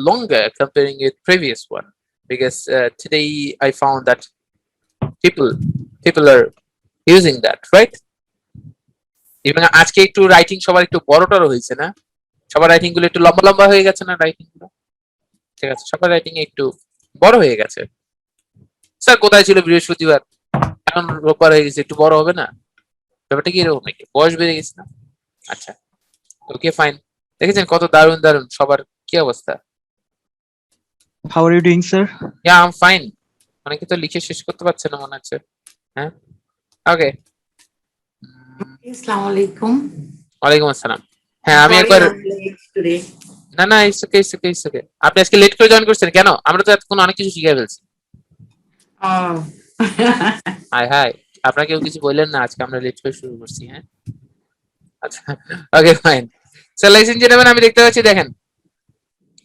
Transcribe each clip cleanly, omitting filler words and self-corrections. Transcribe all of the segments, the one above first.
longer comparing with previous one, because today I found that people people are using that, right? এবং আজকে একটু writing সবার একটু বড়টারও হয়েছে না, সবার রাইটিং গুলো একটু লম্বা লম্বা হয়ে গেছে না রাইটিং গুলো, ঠিক আছে, সবার রাইটিং একটু বড় হয়ে গেছে। স্যার কোথায় ছিল বৃহস্পতিবার, এখন রোববার হয়ে গেছে, একটু বড় হবে না? ব্যাপারটা কি এরকম নাকি, বয়স বেড়ে গেছে না? আচ্ছা, ওকে ফাইন। দেখেছেন কত দারুণ দারুণ সবার কি অবস্থা। How are you doing, sir? Yeah I am fine. অনেকে তো লিখে শেষ করতে পারছে না মনে হচ্ছে। হ্যাঁ, ওকে। আসসালামু আলাইকুম। ওয়ালাইকুম আসসালাম। হ্যাঁ আমি একবার, না না it's okay it's okay it's okay. আপনি আজকে লেট করে জয়েন করছেন কেন? আমরা তো এতক্ষণ অনেক কিছু শিখে ফেলছি। হাই হাই, আপনারা কেউ কিছু বললেন না, আজকে আমরা লেট করে শুরু করছি। হ্যাঁ আচ্ছা, ওকে ফাইন। স্যার লাইস ইঞ্জিনিয়ার আমি দেখতে পাচ্ছি, দেখেন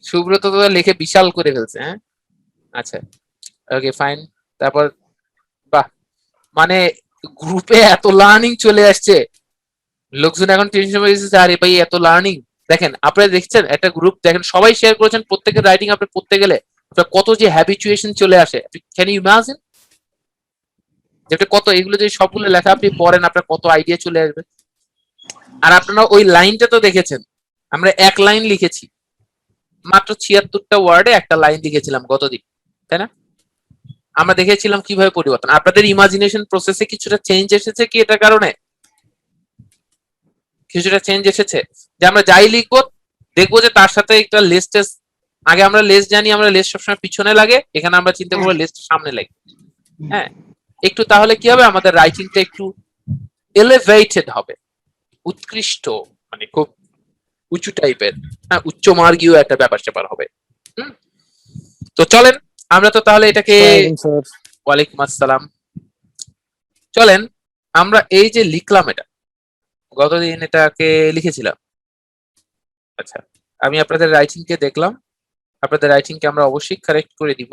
সুব্রত তো লিখে বিশাল করে ফেলছে। হ্যাঁ আচ্ছা, ওকে ফাইন। তারপর বাহ, মানে গ্রুপে এত লার্নিং চলে আসছে, লোকজন এখন টেনশন হয়ে গেছে, আরে ভাই এত লার্নিং। দেখেন আপনারা দেখছেন একটা গ্রুপ, দেখেন সবাই শেয়ার করেছেন, প্রত্যেকের রাইটিং আপনি পড়তে গেলে আপনার কত যে হ্যাবিচুয়েশন চলে আসে, ক্যান ইউ ইমাজিন? যেটা কত, এগুলো যদি সবগুলো লেখা আপনি পড়েন আপনার কত আইডিয়া চলে আসবে। আর আপনারা ওই লাইনটা তো দেখেছেন, আমরা এক লাইন লিখেছি, মাত্র ৭৬টা ওয়ার্ডে একটা লাইন লিখেছিলাম গতদিন, তাই না? আমরা দেখেছিলাম কিভাবে পরিবর্তন, আপনাদের ইমাজিনেশন প্রসেসে কিছুটা চেঞ্জ এসেছে কি এটার কারণে? কিছুটা চেঞ্জ এসেছে যে আমরা যাই লিখবো দেখবো যে তার সাথে একটা লিস্ট, আগে আমরা লিস্ট জানি, আমরা লিস্ট সবসময় পিছনে লাগে, এখানে আমরা চিন্তা করবো লিস্ট সামনে লাগে। হ্যাঁ, একটু তাহলে কি হবে, আমাদের রাইটিংটা একটু এলিভেটেড হবে, উৎকৃষ্ট, মানে খুব উঁচু টাইপের, হ্যাঁ উচ্চ মার্গীয় একটা ব্যাপার স্যাপার হবে। তো চলেন আমরা তো তাহলে এটাকে, ওয়ালাইকুম আসসালাম, চলেন আমরা এই যে লিখলাম এটা, গতদিন এটাকে লিখেছিলাম। আচ্ছা, আমি আপনাদের রাইটিং কে দেখলাম, আপনাদের রাইটিং কে আমরা অবশ্যই কারেক্ট করে দিব।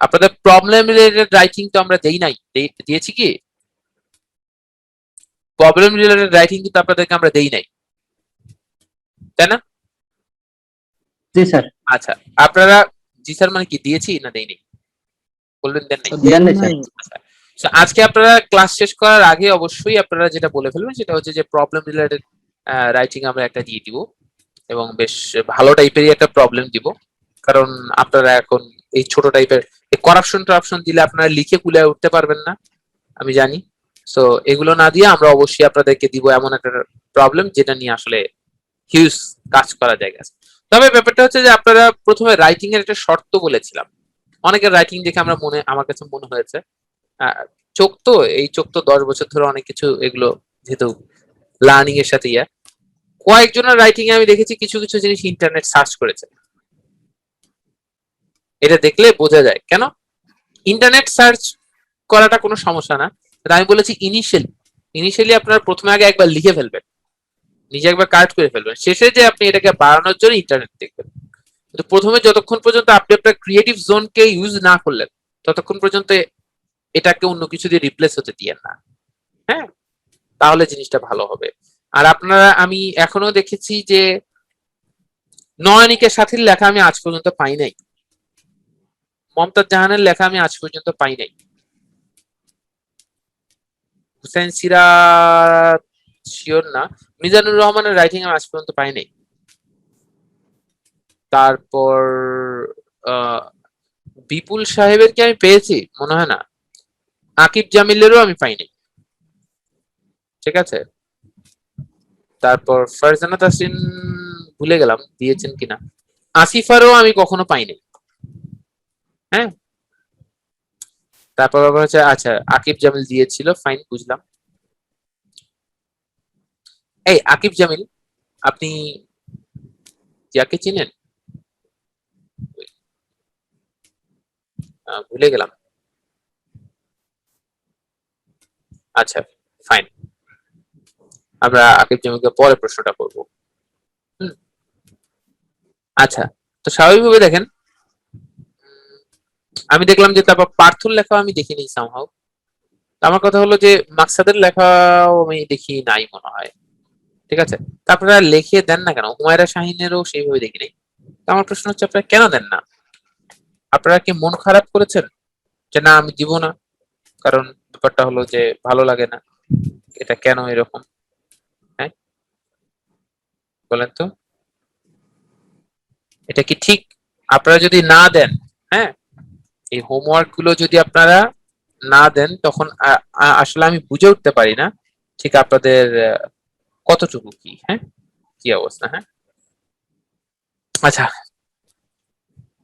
আপনাদের প্রবলেম রিলেটেড রাইটিং তো আমরা দেই নাই, দিয়েছি কি? প্রবলেম রিলেটেড রাইটিং কিন্তু আপনাদেরকে আমরা দেই নাই, তাই না? জি স্যার। আচ্ছা, আপনারা জি স্যার মানে কি দিয়েছি না দেইনি বলবেন? দেন নাই। আচ্ছা, আজকে আপনারা ক্লাস শেষ করার আগে অবশ্যই আপনারা যেটা বলে ফেলবেন সেটা হচ্ছে যে প্রবলেম রিলেটেড রাইটিং আমরা একটা দিয়ে দিব, এবং বেশ ভালো টাইপেরই একটা প্রবলেম দিব, কারণ আপনারা এখন এই ছোট টাইপের করাপশন দিলে আপনারা লিখে কুলিয়ে উঠতে পারবেন না, আমি জানি। সো এগুলো না দিয়ে আমরা অবশ্যই আপনাদেরকে দিব এমন একটা প্রবলেম যেটা নিয়ে আসলে হিউজ কাজ করা যায়। তবে ব্যাপারটা হচ্ছে যে আপনারা প্রথমে রাইটিং এর একটা শর্ত বলেছিলাম, অনেকের রাইটিং দেখে আমার কাছে মনে হয়েছে চোখ তো, এই চোখ তো 10 বছর ধরে অনেক কিছু এগুলো যেহেতু লার্নিং এর সাথে কয়েকজনের রাইটিং এ আমি দেখেছি কিছু কিছু জিনিস ইন্টারনেট সার্চ করেছে, এটা দেখলে বোঝা যায় কেন ইন্টারনেট সার্চ করাটা কোনো সমস্যা না। আমি বলেছি ইনিশিয়ালি আপনারা প্রথমে আগে একবার লিখে ফেলবেন, নিজে একবার কারেক্ট করে ফেলবেন, শেষে যে আপনি এটাকে বাড়ানোর জন্য ইন্টারনেট দেখবেন। কিন্তু প্রথমে যতক্ষণ পর্যন্ত আপনি আপনার ক্রিয়েটিভ জোনকে ইউজ না করলেন ততক্ষণ পর্যন্ত এটাকে অন্য কিছু দিয়ে রিপ্লেস হতে দিয়েন না। হ্যাঁ, তাহলে জিনিসটা ভালো হবে। আর আপনারা, আমি এখনো দেখেছি যে নয়নিকের সাথীর লেখা আমি আজ পর্যন্ত পাই নাই, মমতাজ জাহানের লেখা আমি আজ পর্যন্ত পাই নাই, হুসেন সিরাজ শিওর না, মিজানুর রহমানের রাইটিং আমি আজ পর্যন্ত পাই নাই। তারপর বিপুল সাহেবের কি আমি পেয়েছি মনে হয় না, আকিব জামিলেরও আমি পাইনি, ঠিক আছে। তারপর ফারজানা তাসরিন ভুলে গেলাম দিয়েছেন কিনা, আসিফারও আমি কখনো পাইনি। হ্যাঁ, তারপর হচ্ছে আচ্ছা আকিব জামিল দিয়েছিল, ফাইন, বুঝলাম। এই আকিব জামিল আপনি যাকে চিনেন, ভুলে গেলাম। আচ্ছা ফাইন, আমরা আকিব জামিলকে পরে প্রশ্নটা করব। আচ্ছা, তো স্বাভাবিকভাবে দেখেন আমি দেখলাম যে তারপর পার্থুর লেখা আমি দেখিনি সামহাউ। আমার কথা হলো যে মাকসাদের লেখাও আমি দেখি নাই মনে হয়, ঠিক আছে। তারপরে লিখে দেন না কেন, হুমায়রা শাহিনেরও সেইভাবে দেখি নাই। তো আমার প্রশ্ন হচ্ছে আপনারা কেন দেন না? আপনারা কি মন খারাপ করেছেন যে না আমি দিব না, কারণ ব্যাপারটা হলো যে ভালো লাগে না, এটা কেন এরকম? হ্যাঁ, বলেন তো, এটা কি ঠিক? আপনারা যদি না দেন, হ্যাঁ, এই হোমওয়ার্ক গুলো যদি আপনারা না দেন, তখন আসলে আমি বুঝে উঠতে পারি না ঠিক আপনাদের কতটুকু কি, হ্যাঁ, কি অবস্থা। হ্যাঁ, আচ্ছা,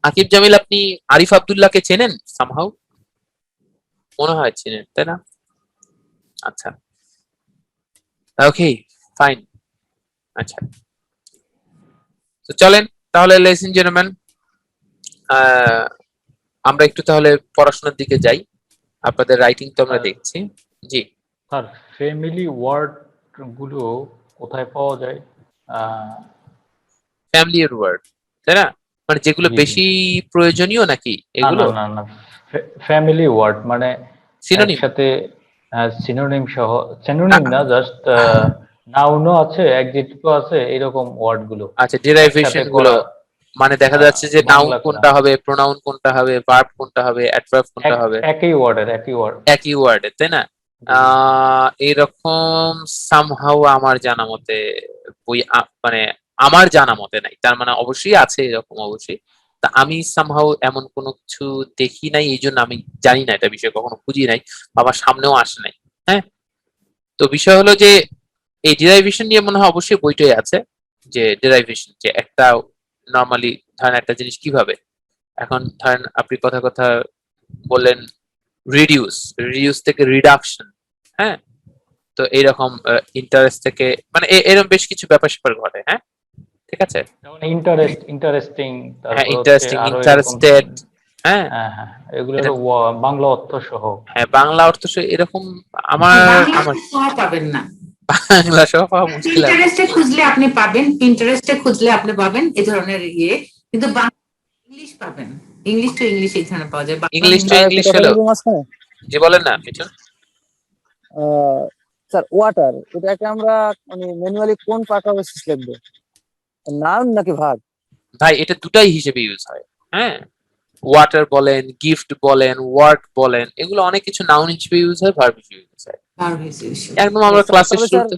আকিব জামিল, আপনি আরিফ আব্দুল্লাহকে চেনেন? সামহাউ মনে হয় চেনেন, তাই না? আচ্ছা, ওকে, ফাইন। আচ্ছা, তো চলেন তাহলে লেডিস এন্ড জেন্টলম্যান, আমরা একটু তাহলে পড়াশোনার দিকে যাই। আপনাদের রাইটিং তো আমরা দেখছি। জি স্যার, ফ্যামিলি ওয়ার্ড গুলো কোথায় পাওয়া যায়? ফ্যামিলি ওয়ার্ড, তাই না? মানে যেগুলো জি, জি। বেশি প্রয়োজনীয় নাকি না এগুলো? না না না, ফ্যামিলি ওয়ার্ড মানে সিনোনিম? একসাথে সিনোনিম সহ, সিনোনিম না, জাস্ট নাউনও আছে, অ্যাডজেক্টিভও আছে, এরকম ওয়ার্ড গুলো আচ্ছা, একসাথে ডেরাইভেশন গুলো, করা, মানে দেখা যাচ্ছে যে নাউন বাংলা করা, কোনটা হবে, প্রোনাউন কোনটা হবে, ভার্ব কোনটা হবে, অ্যাডভার্ব কোনটা হবে, একই ওয়ার্ডের, একই ওয়ার্ড। একই ওয়ার্ডে, তাই না? এরকম সামহাউ আমার জানা মতে বই মানে আমার জানা মতে নাই, তার মানে অবশ্যই আছে এরকম, অবশ্যই। তা আমি সামহাউ এমন কোনো কিছু দেখি নাই, এই জন্য আমি জানি না, এটা বিষয়ে কখনো খুঁজি নাই, আমার সামনেও আসে নাই। হ্যাঁ, তো বিষয় হলো যে এই ডেরাইভেশন নিয়ে মনে হয় অবশ্যই বইটাই আছে, যে ডেরাইভেশন, যে একটা নর্মালি ধরেন একটা জিনিস কিভাবে, এখন ধরেন আপনি কথা কথা বললেন রিডিউস, রিডিউস থেকে রিডাকশন, হ্যাঁ, তো এইরকম ইন্টারেস্ট থেকে, মানে এরকম বেশ কিছু ব্যাপার স্যাপার ঘটে। হ্যাঁ, ঠিক আছে। যেমন ইন্টারেস্টিং, হ্যাঁ, তারপর হচ্ছে ইন্টারেস্টিং, আরো এরকম। ইন্টারেস্টেড। হ্যাঁ, হ্যাঁ হ্যাঁ, এগুলো এটা, হলো বাংলা অর্থ সহ। হ্যাঁ, বাংলা অর্থ এরকম আমার আমার সহ পাবেন না। বাংলা সহ পাওয়া মুশকিল আছে। পিন্টারেস্টে খুঁজলে আপনি পাবেন, পিন্টারেস্টে খুঁজলে আপনি পাবেন এই ধরনের ইয়ে, কিন্তু ইংলিশ পাবেন, ইংলিশ টু ইংলিশ এই ধরনের পাওয়া যায়। ইংলিশ টু ইংলিশ হলো, যে বলেন না মিঠুন। স্যার, ওয়াটার এটাকে আমরা মানে ম্যানুয়ালি কোন পার্ট অফ স্পিচ লিখবো, নাউন নাকি ভার্ব? ভাই এটা দুটাই হিসেবে ইউজ হয়। হ্যাঁ, ওয়াটার বলেন, গিফট বলেন, ওয়ার্ক বলেন, এগুলো অনেক কিছু নাউন হিসেবে ইউজ হয়, ভার্ব হিসেবে ইউজ হয়। একদম আমরা ক্লাসের শুরুতে,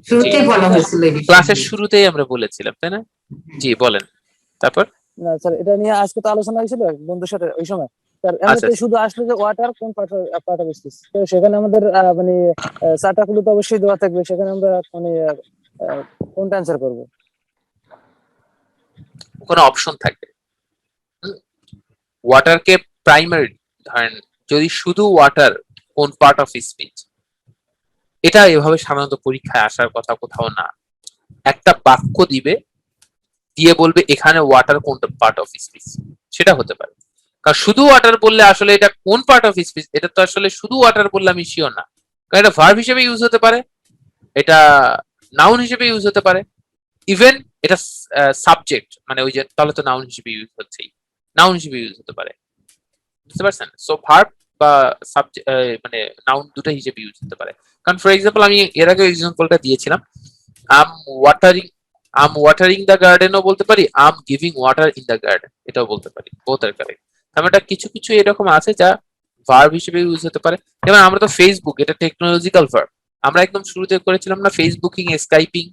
শুরুতেই বলা হয়েছিল এই বিষয়ে। ক্লাসের শুরুতেই আমরা বলেছিলাম, তাই না? জি বলেন, তারপর। না স্যার, এটা নিয়ে আজকে তো আলোচনা হয়েছিল বন্ধুর সাথে ওই সময়। স্যার আচ্ছা, এমনিতে শুধু আসলে যে ওয়াটার কোন পার্ট অফ স্পিচ, তো সেখানে আমাদের মানে চারটাগুলো তো অবশ্যই দেওয়া থাকবে, সেখানে আমরা মানে কোনটা অ্যান্সার করবো? কোনো অপশন থাকবে। ওয়াটারকে প্রাইমারি ধরেন, যদি শুধু ওয়াটার কোন পার্ট অফ স্পিচ, এটা এভাবে সাধারণত পরীক্ষায় আসার কথা কোথাও না। একটা বাক্য দিবে, দিয়ে বলবে এখানে ওয়াটার কোন পার্ট অফ স্পিচ, সেটা হতে পারে। কারণ শুধু ওয়াটার বললে আসলে এটা কোন পার্ট অফ স্পিচ, এটা তো আসলে শুধু ওয়াটার বললে আমি শিওর না, কারণ এটা ভার্ব হিসেবে ইউজ হতে পারে, এটা নাউন হিসেবে ইউজ হতে পারে, ইভেন এটা সাবজেক্ট, মানে ওই যে তাহলে তো নাউন হিসেবে ইউজ হচ্ছেই, নাউন হিসেবে ইউজ হতে পারে, বুঝতে পারছেন? সো ভার্ব বা সাবজেক্ট, মানে নাউন দুটো হিসেবে ইউজ হতে পারে। কারণ ফর এক্সাম্পল আমি এর আগে এক্সাম্পলটা দিয়েছিলাম, I'm watering, I'm watering the গার্ডেনও বলতে পারি, I'm giving water in the garden এটাও বলতে পারি, বোথ আর কারেক্ট। এটা কিছু কিছু এরকম আছে যা ভার্ব হিসেবে ইউজ হতে পারে। যেমন আমরা তো ফেসবুক, এটা টেকনোলজিক্যাল ভার্ব, আমরা একদম শুরুতে করেছিলাম না ফেসবুকিং, স্কাইপিং,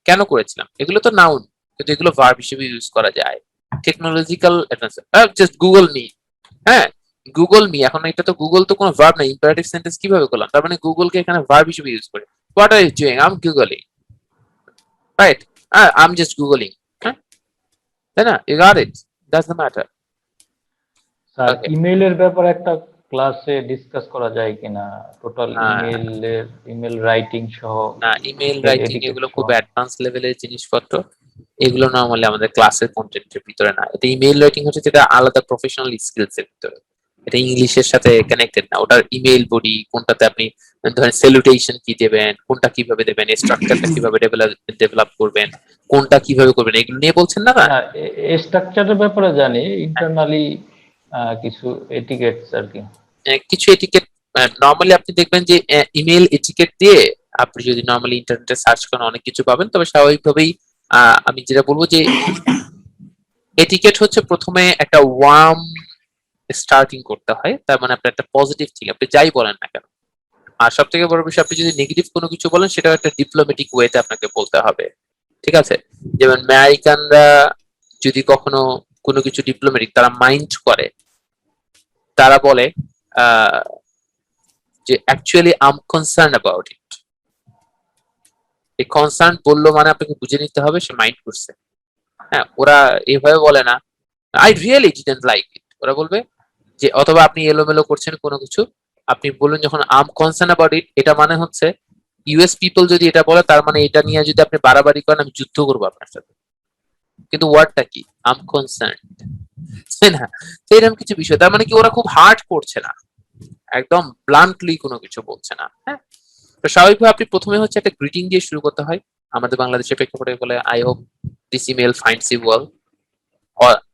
কেন করেছিলাম? এগুলো তো নাউন, কিন্তু এগুলো ভার্ব হিসেবে ইউজ করা যায়। Technological advance, just Google me, হ্যাঁ, গুগল মি, এখন এটা তো গুগল তো কোনো ভার্ব না, ইম্পারেটিভ সেন্টেন্স কিভাবে করলাম? তার মানে গুগলকে এখানে ভার্ব হিসেবে ইউজ করে, what are you doing, I am googling, right, I am just googling, হ্যাঁ, তাই না? You got it, that's the matter. Sir, Okay. ইমেইলের ব্যাপারে একটা ক্লাসে ডিসকাস করা যায় কিনা? টোটাল ইমেল রাইটিং সহ, না, ইমেল রাইটিং etiquette এগুলো সহ। খুব অ্যাডভান্স লেভেলের জিনিসপত্র, এগুলো নরমালি আমাদের ক্লাসের কন্টেন্টের ভিতরে না। এটা ইমেল রাইটিং হচ্ছে যেটা আলাদা প্রফেশনাল স্কিলস এর ভিতরে, এটা ইংলিশের সাথে কানেক্টেড না। ওটার ইমেল বডি কোনটাতে আপনি ধরেন স্যালুটেশন কি দেবেন, কোনটা কিভাবে দেবেন, স্ট্রাকচারটা কিভাবে ডেভেলপ করবেন, কোনটা কিভাবে করবেন, এগুলো নিয়ে বলছেন না? না, স্ট্রাকচারের ব্যাপারে জানি, ইন্টারনালি কিছু এটিকেটস আর কি। কিছু এটিকেট নরমালি আপনি দেখবেন যে ইমেল এটিকেট দিয়ে আপনি যদি নরমালি ইন্টারনেটে সার্চ করেন অনেক কিছু পাবেন, তবে স্বাভাবিকভাবেই আমি যেটা বলবো যে এটিকেট হচ্ছে প্রথমে একটা ওয়ার্ম স্টার্টিং করতে হয়, তার মানে আপনার একটা পজিটিভ থিং, আপনি যাই বলেন না কেন। আর সব থেকে বড় বিষয়, আপনি যদি নেগেটিভ কোনো কিছু বলেন সেটাও একটা ডিপ্লোম্যাটিক ওয়েতে আপনাকে বলতে হবে, ঠিক আছে? যেমন আমেরিকানরা যদি কখনো কোনো কিছু ডিপ্লোম্যাটিক তারা মাইন্ড করে, তারা বলে যে actually I am concern about it. এই কনসার্ন বললো মানে আপনাকে বুঝে নিতে হবে সে মাইন্ড করছে। হ্যাঁ, ওরা এভাবে বলে না I really didn't like it, ওরা বলবে যে, অথবা আপনি এলোমেলো করছেন কোনো কিছু, আপনি বলুন যখন I am concern about it, এটা মানে হচ্ছে ইউএস পিপল যদি এটা বলে তার মানে এটা নিয়ে যদি আপনি বাড়াবাড়ি করেন আমি যুদ্ধ করবো আপনার সাথে। কিন্তু ওয়ার্ডটা কি? আই এম কনসার্ন, তাই না? তো এরকম কিছু বিষয়, তার মানে কি ওরা খুব হার্ড করছে না, একদম ব্লান্টলি কোনো কিছু বলছে না। হ্যাঁ, তো স্বাভাবিকভাবে আপনি প্রথমে হচ্ছে একটা গ্রিটিং দিয়ে শুরু করতে হয়। আমাদের বাংলাদেশের প্রেক্ষাপটে বলে I hope this email finds you well,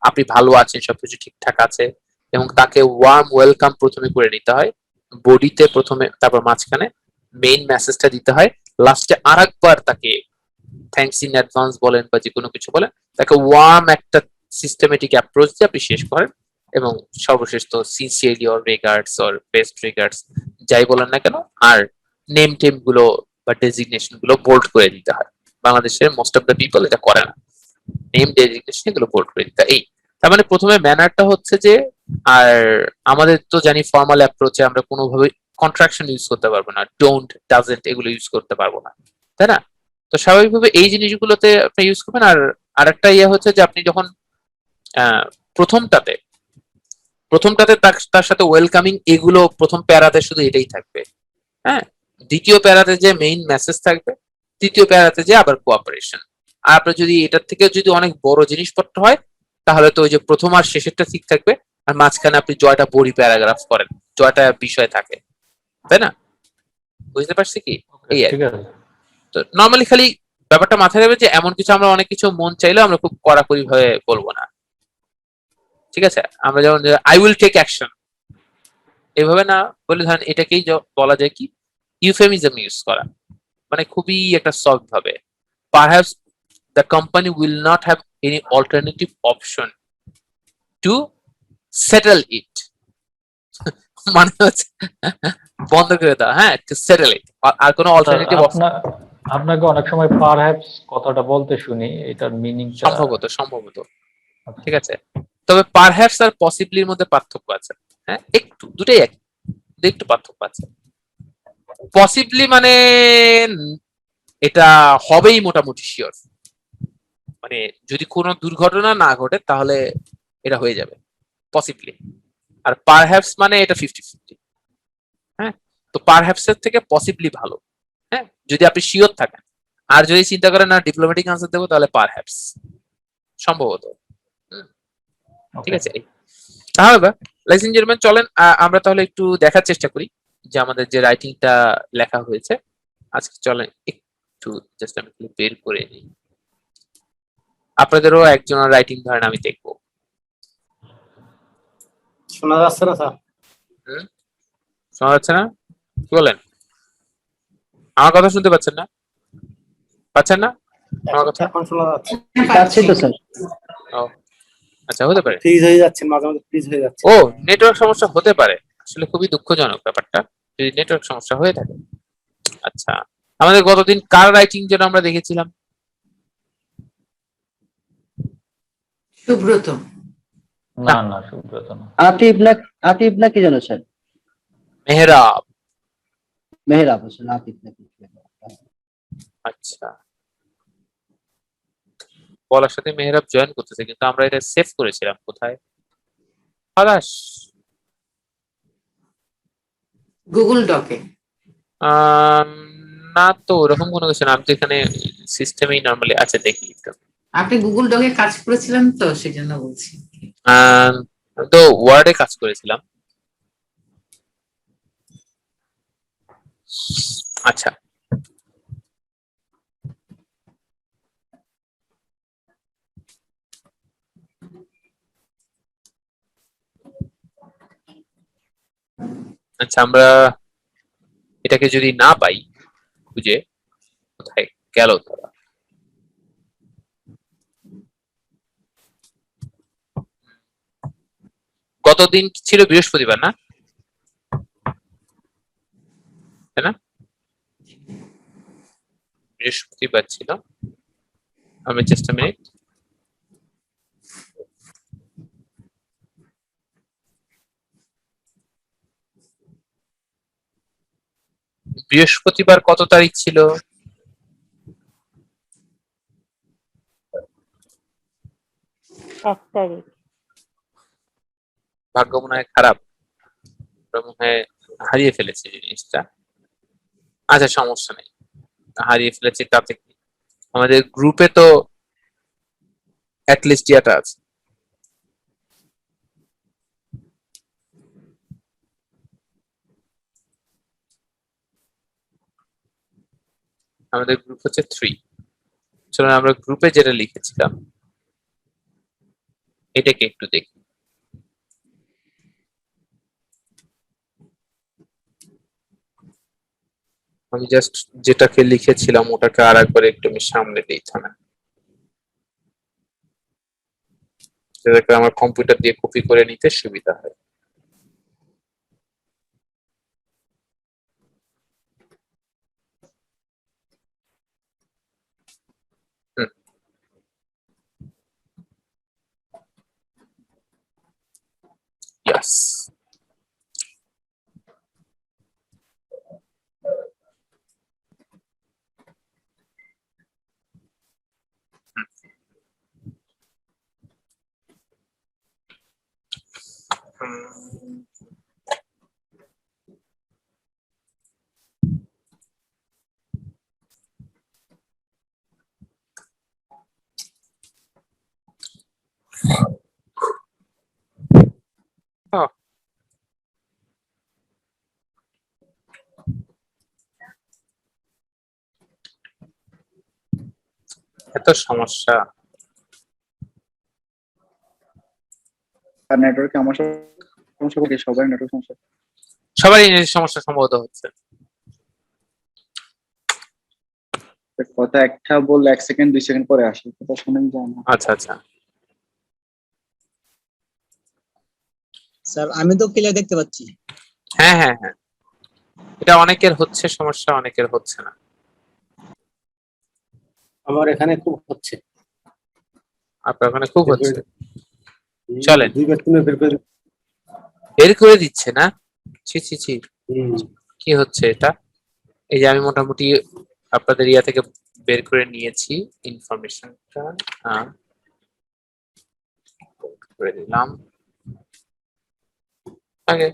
আপনি ভালো আছেন, সবকিছু ঠিকঠাক আছে, এবং তাকে ওয়ার্ম ওয়েলকাম প্রথমে করে নিতে হয় বডিতে প্রথমে, তারপর মাঝখানে মেইন মেসেজটা দিতে হয়, লাস্টে আরেকবার তাকে থ্যাঙ্কস ইন অ্যাডভান্স বলেন বা যে কোনো কিছু বলেন, তাকে ওয়ার্ম একটা সিস্টেমেটিক অ্যাপ্রোচ দিয়ে আপনি শেষ করেন, এবং সর্বশেষ তো sincerely or regards or best regards যাই বলেন না কেন, আর নেম টেম গুলো বা ডেজিগনেশন গুলো বোল্ড করে দিতে হয়। বাংলাদেশের মোস্ট অফ দ্য পিপল এটা করে না, নেম ডেজিগনেশন এগুলো বোল্ড করে দিতে হয়। এই তার মানে প্রথমে ম্যানারটা হচ্ছে যে, আর আমাদের তো জানি ফর্মাল অ্যাপ্রোচে আমরা কোনোভাবে কন্ট্রাকশন ইউজ করতে পারবো না, ডোন্ট, ডাজেন্ট এগুলো ইউজ করতে পারবো না, তাই না? তো স্বাভাবিকভাবে এই জিনিসগুলোতে আপনি ইউজ করবেন। আর আরেকটা ইয়ে হচ্ছে যে আপনি যখন আহ, প্রথমটাতে প্রথমটাতে তার সাথে ওয়েলকামিং এগুলো প্রথম প্যারাতে শুধু এটাই থাকবে। হ্যাঁ, দ্বিতীয় প্যারাতে যে মেইন মেসেজ থাকবে, তৃতীয় প্যারাতে যে আবার কোঅপারেশন। আর আপনার যদি এটার থেকে যদি অনেক বড় জিনিসপত্র হয় তাহলে তো ওই যে প্রথম আর শেষেরটা ঠিক থাকবে, আর মাঝখানে আপনি জয়টা বড়ি প্যারাগ্রাফ করেন, জয়টা বিষয় থাকে, তাই না? বুঝতে পারছি কি? এই আর ঠিক কি। আছে। তো নর্মালি খালি ব্যাপারটা মাথায় রাখবে যে এমন কিছু আমরা অনেক কিছু মন চাইলেও আমরা খুব কড়াকড়ি ভাবে বলবো না, ঠিক আছে? আমরা যেমন আই উইল টেক অ্যাকশন এইভাবে না বলে, ধরেন এটাকেই বলা যায় কি ইউফেমিজম ইউজ করা, মানে খুবই একটা সফট ভাবে, perhaps the company will not have any alternative option to settle it. মানে হচ্ছে বন্ধ করে দেওয়া, হ্যাঁ, টু সেটেল ইট, আর কোনো স্যার অল্টারনেটিভ অপশন। আপনাকে অনেক সময় পারহ্যাপস কথাটা বলতে শুনি, এটার মিনিংটা। সম্ভবত ঠিক আছে। তবে পারহ্যাপস আর পসিবলির মধ্যে পার্থক্য আছে। হ্যাঁ, একটু, দুটাই একটু পার্থক্য আছে। পসিবলি মানে এটা হবেই মোটামুটি শিওর, মানে যদি কোনো দুর্ঘটনা না ঘটে তাহলে এটা হয়ে যাবে পসিবলি। আর পারহ্যাপস মানে এটা 50-50। হ্যাঁ, তো পারহ্যাপস এর থেকে পসিবলি ভালো, হ্যাঁ, যদি আপনি শিওর থাকেন। আর যদি চিন্তা করেন না ডিপ্লোম্যাটিক আনসার দেবো, তাহলে পারহ্যাপস সম্ভবত। ঠিক ওকে। আছে। তাহলে লাইসেন্স জেন্টলম্যান চলেন আমরা তাহলে একটু দেখার চেষ্টা করি যে আমাদের যে রাইটিংটা লেখা হয়েছে আজকে। চলেন একটু জাস্ট আমি একটু বের করে নিই, আপনাদেরও একজনের রাইটিং ধরেন আমি দেখবো। শোনা যাচ্ছে না স্যার? শোনা যাচ্ছে না? কি বলেন? আমার কথা শুনতে পাচ্ছেন না? পাচ্ছেন না আমার কথা? এখন শোনা যাচ্ছে। পাচ্ছি তো স্যার। ও আচ্ছা, হতে পারে। ফ্রিজ হয়ে যাচ্ছে, মাঝে মাঝে ফ্রিজ হয়ে যাচ্ছে। ও, নেটওয়ার্ক সমস্যা হতে পারে, আসলে খুবই দুঃখজনক ব্যাপারটা যদি নেটওয়ার্ক সমস্যা হয়ে থাকে। আচ্ছা, আমাদের গতদিন কার রাইটিং যেন আমরা দেখেছিলাম? সুব্রত। না না, সুব্রত না। আতিফ না কি জানো স্যার? মেহরাব। মেহরাব হোসেন, আতিফ নাকি? আচ্ছা, বলার সাথে মেহরাব জয়েন করতেছে, কিন্তু আমরা এটা সেভ করেছিলাম কোথায়? খালাস। গুগল ডকে। আম, না তো ওরকম কোনো কিছু না, আমি তো এখানে সিস্টেমেই নর্মালি আছে দেখি একটু। আপনি গুগল ডকে কাজ করেছিলেন তো, সেই জন্য বলছি। আমি তো ওয়ার্ডে কাজ করেছিলাম। আচ্ছা, আচ্ছা, আমরা এটাকে যদি না পাই খুঁজে, কোথায় গেল তারা? গতদিন ছিল বৃহস্পতিবার না, তাই না? বৃহস্পতিবার ছিল। আমি জাস্ট আ মিনিট। বৃহস্পতিবার কত তারিখ ছিল? 1 তারিখ। ভাগ্য মনে হয় খারাপ, মনে হয় হারিয়ে ফেলেছি জিনিসটা। আচ্ছা, সমস্যা নেই, হারিয়ে ফেলেছি তাতে কি, আমাদের গ্রুপে তো অ্যাটলিস্ট ইয়াটা আছে। আমাদের গ্রুপ হচ্ছে 3। চলুন আমরা গ্রুপে যেটা লিখেছিলাম এটাকে একটু দেখি। আমি জাস্ট যেটাকে লিখেছিলাম ওটাকে আর একবার একটু আমি সামনে দিই, থামে, যাতে আমার কম্পিউটার দিয়ে কপি করে নিতে সুবিধা হয়। Yes. Oh. এত সমস্যা। আর নেটওয়ার্কে আমার সমস্যা বলতে সবার নেটওয়ার্ক সমস্যা। সবারই এই সমস্যা সম্ভবত হচ্ছে। কথা একটা বললে 1 সেকেন্ড 2 সেকেন্ড পরে আসে, কথা শুনেন যায় না। আচ্ছা আচ্ছা, স্যার আমি তো ক্লিয়ার দেখতে পাচ্ছি। হ্যাঁ হ্যাঁ হ্যাঁ, এটা অনেকের হচ্ছে সমস্যা, অনেকের হচ্ছে না। আমার এখানে খুব হচ্ছে। আপনার ওখানে খুব হচ্ছে। চলেন, 2 বার 3 বার বের করে দিচ্ছে না। ছি ছি ছি, কি হচ্ছে এটা? এই যে আমি মোটামুটি আপনাদের ইয়া থেকে বের করে নিয়েছি ইনফরমেশনটা, করে দিলাম আগে।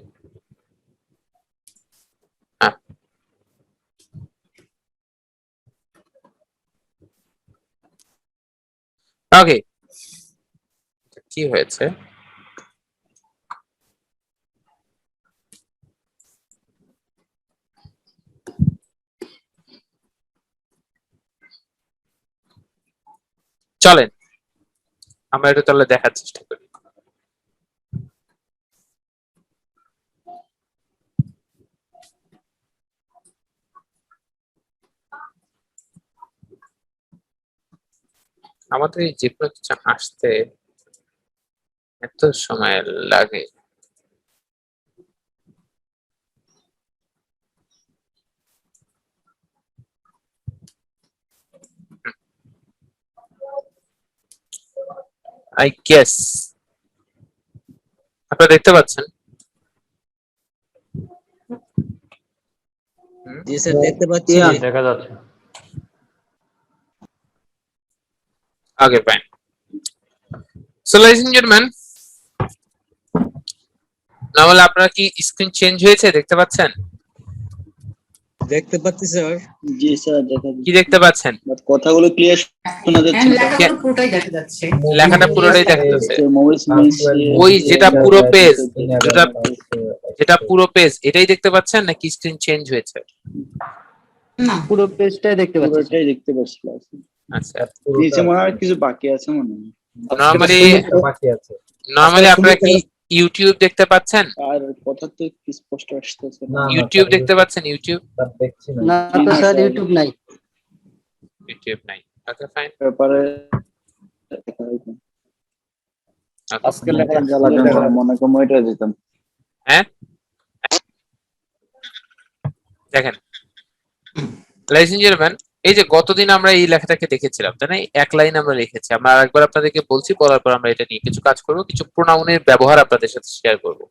ওকে, কি হয়েছে? চলেন আমরা এটা তাহলে দেখার চেষ্টা করি। আমাদের এই যে কোনো কিছু আসতে এত সময় লাগে। আই গেস আপনারা দেখতে পাচ্ছেন? জি স্যার দেখতে পাচ্ছি। দেখা যাচ্ছে। Okay fine. So ladies and gentlemen, নাহলে আপনারা কি স্ক্রিন চেঞ্জ হয়েছে দেখতে পাচ্ছেন? দেখতে পাচ্ছি স্যার। জি স্যার, দেখা কি দেখতে পাচ্ছেন? বাট কথাগুলো ক্লিয়ার শোনা যাচ্ছে না। লেখাগুলো পুরোটাই দেখা যাচ্ছে। লেখাটা পুরোটাই দেখা যাচ্ছে। মোবাইল ওই যেটা পুরো পেজ, যেটা পুরো পেজ এটাই দেখতে পাচ্ছেন নাকি স্ক্রিন চেঞ্জ হয়েছে? না, পুরো পেজটাই দেখতে পাচ্ছি, পুরোটাই দেখতে পাচ্ছি। আচ্ছা, নিচে মনে হয় কিছু বাকি আছে মনে হয়। নরমালি আপনারা কি ইউটিউব দেখতে পাচ্ছেন? আর কথা তো কি স্পষ্ট আসতেছে না। ইউটিউব দেখতে পাচ্ছেন? ইউটিউব না তো স্যার, ইউটিউব নাই। ইউটিউব নাই। Okay fine. ব্যাপারে আজকে লেখা মনে কম ওইটা দিতাম। হ্যাঁ দেখেন ladies and gentlemen, এই যে গতদিন আমরা এই লেখাটাকে দেখেছিলাম তাই না, এই এক লাইন আমরা লিখেছি। আমরা আরেকবার আপনাদেরকে বলছি, বলার পর আমরা এটা নিয়ে কিছু কাজ করব, কিছু প্রোনাউনের ব্যবহার আপনাদের সাথে শেয়ার করব।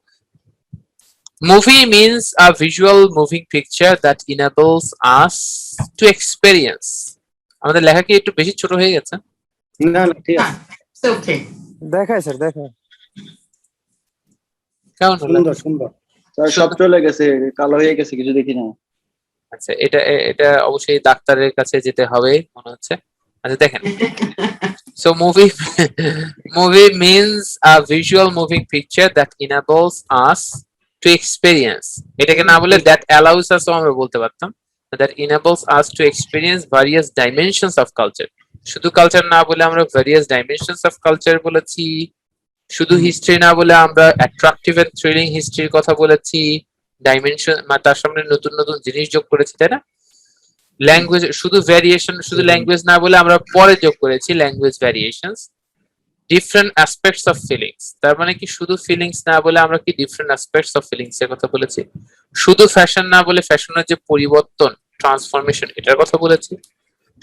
Movie means a visual moving picture that enables us to experience. আমাদের লেখা কি একটু বেশি ছোট হয়ে গেছে? না না ঠিক আছে, ওকে দেখায় স্যার দেখায়। কেমন হলো? সুন্দর সুন্দর। স্যার সব চলে গেছে, কালো হয়ে গেছে, কিছু দেখি না। আচ্ছা এটা অবশ্যই ডাক্তারের কাছে যেতে হবে মনে হচ্ছে। আচ্ছা দেখেন, so movie means a visual moving picture that enables us to experience. এটাকে না বলে that allows us আমরা বলতে পারতাম, that enables us to experience various dimensions of culture. শুধু কালচার না বলে আমরা various dimensions of culture বলেছি, শুধু হিস্ট্রি না বলে আমরা অ্যাট্রাকটিভ এন্ড থ্রিলিং হিস্ট্রির কথা বলেছি, ডাইমেনশন তার সামনে নতুন নতুন জিনিস যোগ করেছি তাই না। ল্যাঙ্গুয়েজ শুধু ভ্যারিয়েশন, শুধু ল্যাঙ্গুয়েজ না বলে আমরা পরে যোগ করেছি language variations. Different aspects of feelings, তার মানে কি শুধু ফিলিংস না বলে আমরা কি ডিফারেন্ট অ্যাসপেক্টস অফ ফিলিংস এর কথা বলেছি। শুধু ফ্যাশন না বলে ফ্যাশনের যে পরিবর্তন, ট্রান্সফরমেশন, এটার কথা বলেছি।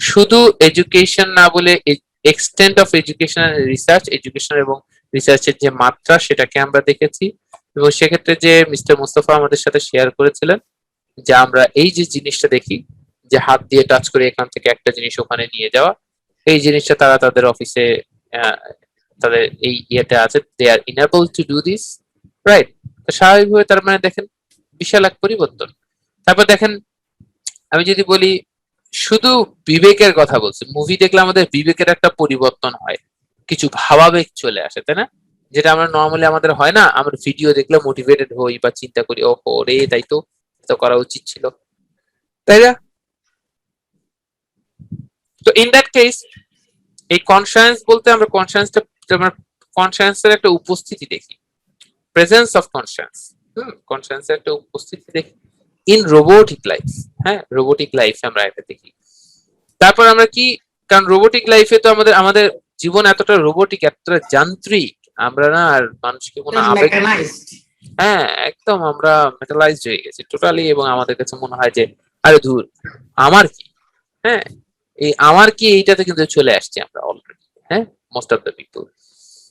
শুধু এডুকেশন না বলে extent of education and research, education এবং রিসার্চের যে মাত্রা সেটাকে আমরা দেখেছি। এবং সেক্ষেত্রে যে মিস্টার মুস্তাফা আমাদের সাথে শেয়ার করেছিলেন যে আমরা এই যে জিনিসটা দেখি, যে হাত দিয়ে টাচ করে এখান থেকে একটা জিনিস ওখানে নিয়ে যাওয়া, এই জিনিসটা তারা তাদের অফিসে তাদের এই ইয়েতে আছে, they are enable to do this, right. তো স্বাভাবিকভাবে তার মানে দেখেন বিশাল এক পরিবর্তন। তারপর দেখেন আমি যদি বলি শুধু বিবেকের কথা বলছি, মুভি দেখলে আমাদের বিবেকের একটা পরিবর্তন হয়, কিছু ভাবাবেগ চলে আসে তাই না, যেটা আমরা নর্মালি আমাদের হয় না। আমরা ভিডিও দেখলে মোটিভেটেড হই বা চিন্তা করি ওহো রে তাই তো, তো করা উচিত ছিল তাই না। তো ইন দ্যাট কেস এই কনসায়েন্স বলতে আমরা কনসায়েন্সের একটা উপস্থিতি দেখি, প্রেজেন্স অফ কনসায়েন্স, কনসায়েন্সের একটা উপস্থিতি দেখি ইন রোবোটিক লাইফ। হ্যাঁ, রোবোটিক লাইফে আমরা এটা দেখি। তারপর আমরা কি, কারণ রোবোটিক লাইফে তো আমাদের জীবন এতটা রোবোটিক, এতটা যান্ত্রিক, আমরা না আর মানুষকে কোনো আবেগ, হ্যাঁ একদম আমরা মেটালাইজড হয়ে গেছি টোটালি। এবং আমাদের কাছে মনে হয় যে আরে ধুর আমার কি, হ্যাঁ এই আমার কি এইটাতে কিন্তু চলে আসছে আমরা অলরেডি, হ্যাঁ মোস্ট অফ দ্য পিপল।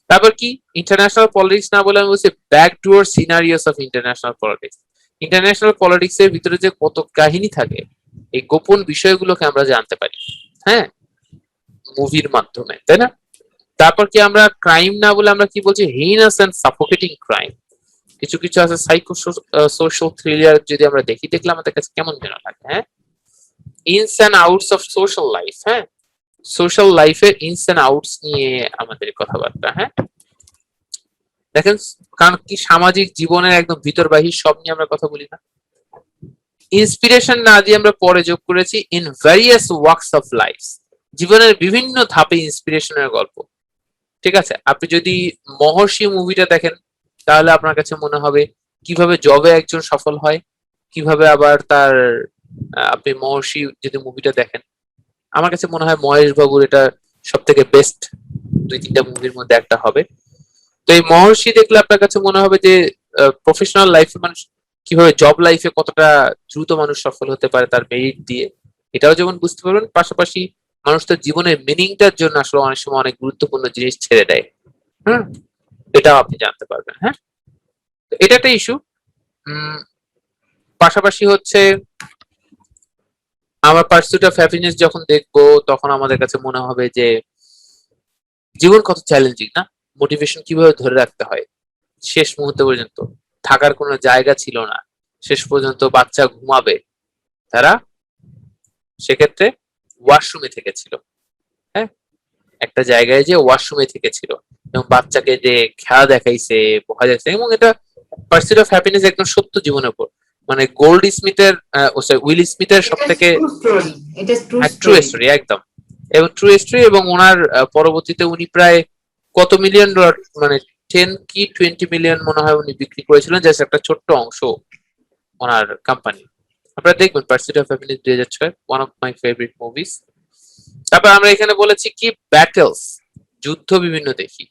তারপর কি ইন্টারন্যাশনাল পলিটিক্স না বলে আমি বলছি backdoor scenarios of international politics. International politics এর ভিতরে যে কত কাহিনী থাকে, এই গোপন বিষয়গুলোকে আমরা জানতে পারি, হ্যাঁ মুভির মাধ্যমে তাই না। তারপর কি আমরা ক্রাইম না বলে আমরা কি বলছি হেইনাস এন্ড সাফোকেটিং ক্রাইম। কিছু কিছু আছে সাইকো সোশ্যাল থ্রিলার, যদি আমরা দেখলে আমাদের কাছে কেমন যেন লাগে, হ্যাঁ ins and outs of social life, হ্যাঁ সোশ্যাল লাইফের ইনস এন্ড আউটস নিয়ে আমাদের কথাবার্তা। হ্যাঁ দেখেন, কারণ কি সামাজিক জীবনের একদম ভিতরবাহী সব নিয়ে আমরা কথা বলি না। ইন্সপিরেশন না দিয়ে আমরা পরে যোগ করেছি in various works of life, জীবনের বিভিন্ন ধাপে ইন্সপিরেশনের গল্প। ঠিক আছে, আপনি যদি মহর্ষি মুভিটা দেখেন তাহলে আপনার কাছে মনে হবে কিভাবে জবে একজন সফল হয়, কিভাবে আবার তার আপনি মহর্ষি যদি মুভিটা দেখেন, আমার কাছে মনে হয় মহেশ বাবুর এটা সব থেকে বেস্ট 2-3টা মুভির মধ্যে একটা হবে। তো এই মহর্ষি দেখলে আপনার কাছে মনে হবে যে প্রফেশনাল লাইফে মানুষ কিভাবে জব লাইফে কতটা দ্রুত মানুষ সফল হতে পারে তার মেরিট দিয়ে, এটাও যেমন বুঝতে পারবেন। পাশাপাশি মানুষ তার জীবনের মিনিংটার জন্য আসলে অনেক সময় অনেক গুরুত্বপূর্ণ জিনিস ছেড়ে দেয়, এটাও আপনি জানতে পারবেন। হ্যাঁ, এটা একটা ইস্যু। পাশাপাশি হচ্ছে আমার পার্সুট অফ হ্যাপিনেস যখন দেখবো তখন আমাদের কাছে মনে হবে যে জীবন কত চ্যালেঞ্জিং না, মোটিভেশন কিভাবে ধরে রাখতে হয়। শেষ মুহূর্ত পর্যন্ত থাকার কোনো জায়গা ছিল না, শেষ পর্যন্ত বাচ্চা ঘুমাবে, তারা সেক্ষেত্রে ওয়াশরুমে থেকেছিল, হ্যাঁ একটা জায়গায় যে ওয়াশরুমে থেকেছিল এবং বাচ্চাকে যে খেলা দেখাইছে, বোঝা যাচ্ছে। এবং এটা পার্সুট অফ হ্যাপিনেস একদম সত্য জীবনের উপর, মানে গোল্ড স্মিথের উইল স্মিথের সব থেকে ট্রু স্টোরি একদম, এবং ট্রু স্টোরি। এবং ওনার পরবর্তীতে উনি প্রায় কত মিলিয়ন ডলার, মানে 10 কি 20 মিলিয়ন মনে হয় উনি বিক্রি করেছিলেন, জাস্ট একটা ছোট্ট অংশ ওনার কোম্পানি। আপনারা দেখবেন pursuit of happiness 2006, one of my favourite movies. তারপর আমরা এখানে বলেছি কি ব্যাটেলস, যুদ্ধ বিভিন্ন দেখি,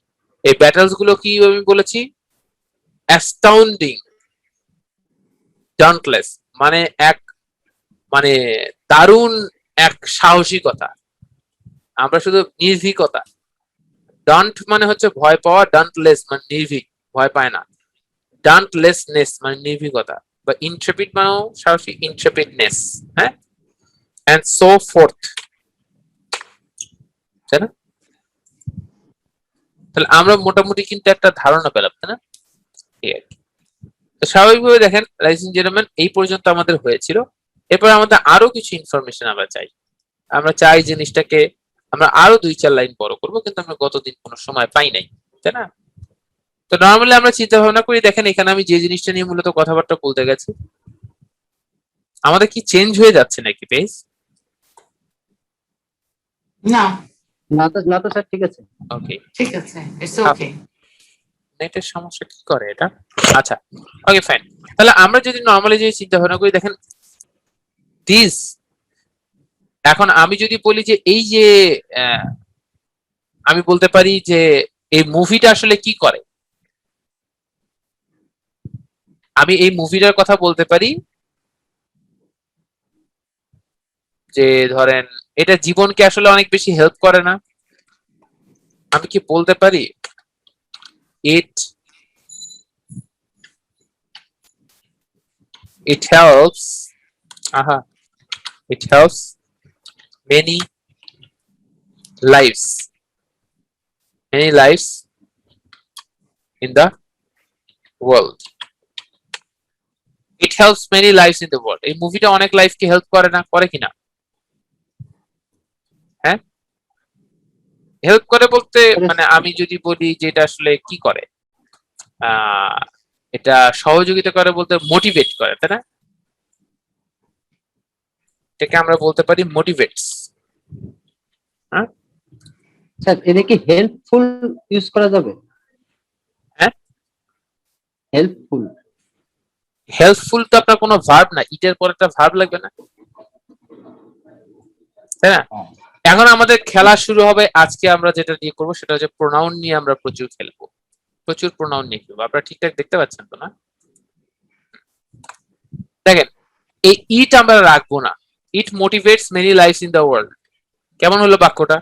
এই ব্যাটেলস গুলো কি আমি বলেছি অ্যাস্টাউন্ডিং, ডান্টলেস মানে এক মানে দারুণ এক সাহসিকতা, আমরা শুধু নির্ভীকতা, ডান্ট মানে হচ্ছে ভয় পাওয়া, ডান্টলেস মানে নির্ভীক, ভয় পায় না, ডান্টলেসনেস মানে নির্ভীকতা, বা ইন্ট্রেপিড মানেও সাহসী, ইন্ট্রেপিডনেস, হ্যাঁ, এন্ড সো ফোর্থ, তাই না? তাহলে আমরা মোটামুটি কিন্তু একটা ধারণা পেলাম, তাই না? ঠিক আছে। তো স্বাভাবিকভাবে দেখেন ladies and gentlemen, এই পর্যন্ত আমাদের হয়েছিল। এরপর আমাদের আরো কিছু ইনফরমেশন আমরা চাই। আমরা চাই জিনিসটাকে আমরা আরো 2-4 লাইন বড় করব, কিন্তু আমরা গতদিন কোনো সময় পাই নাই, তাই না? তো নরমালি আমরা চিন্তা ভাবনা করি, দেখেন এখানে আমি যে জিনিসটা নিয়ে মূলত কথাবার্তা বলতে গেছি, আমাদের কি চেঞ্জ হয়ে যাচ্ছে নাকি পেজ? না, না তো স্যার ঠিক আছে। ওকে, ঠিক আছে, ইটস ওকে। নেটের সমস্যা কি করে এটা? আচ্ছা, ওকে ফাইন। তাহলে আমরা যদি নরমালি যে চিন্তা ভাবনা করি, দেখেন দিস, এখন আমি যদি বলি যে এই যে আমি বলতে পারি যে এই মুভিটা আসলে কি করে, আমি এই মুভিটার কথা বলতে পারি যে ধরেন এটা জীবনকে আসলে অনেক বেশি হেল্প করে না, আমি কি বলতে পারি it helps it helps many lives in the world, it helps many lives in the world, এই মুভিটা অনেক লাইফকে হেল্প করে না, করে কিনা? হ্যাঁ, হেল্প করে বলতে মানে আমি যদি বলি যে এটা আসলে কি করে, এটা সহযোগিতা করে বলতে মোটিভেট করে, তাই না? এটাকে আমরা বলতে পারি মোটিভেটস। হ্যাঁ স্যার এটা কি হেল্পফুল ইউজ করা যাবে? হ্যাঁ, হেল্পফুল হেল্পফুল তো আপনার কোনো ভার্ব না, ইটের পর একটা ভার্ব লাগবে না, তাই না? এখন আমাদের খেলা শুরু হবে। আজকে আমরা যেটা নিয়ে করবো সেটা হচ্ছে প্রোনাউন নিয়ে আমরা প্রচুর খেলবো, প্রচুর প্রোনাউন নিয়ে খেলবো। আপনারা ঠিকঠাক দেখতে পাচ্ছেন তো না? দেখেন এই ইট আমরা রাখবো না, it motivates many lifes in the world. কেমন হলো বাক্যটা?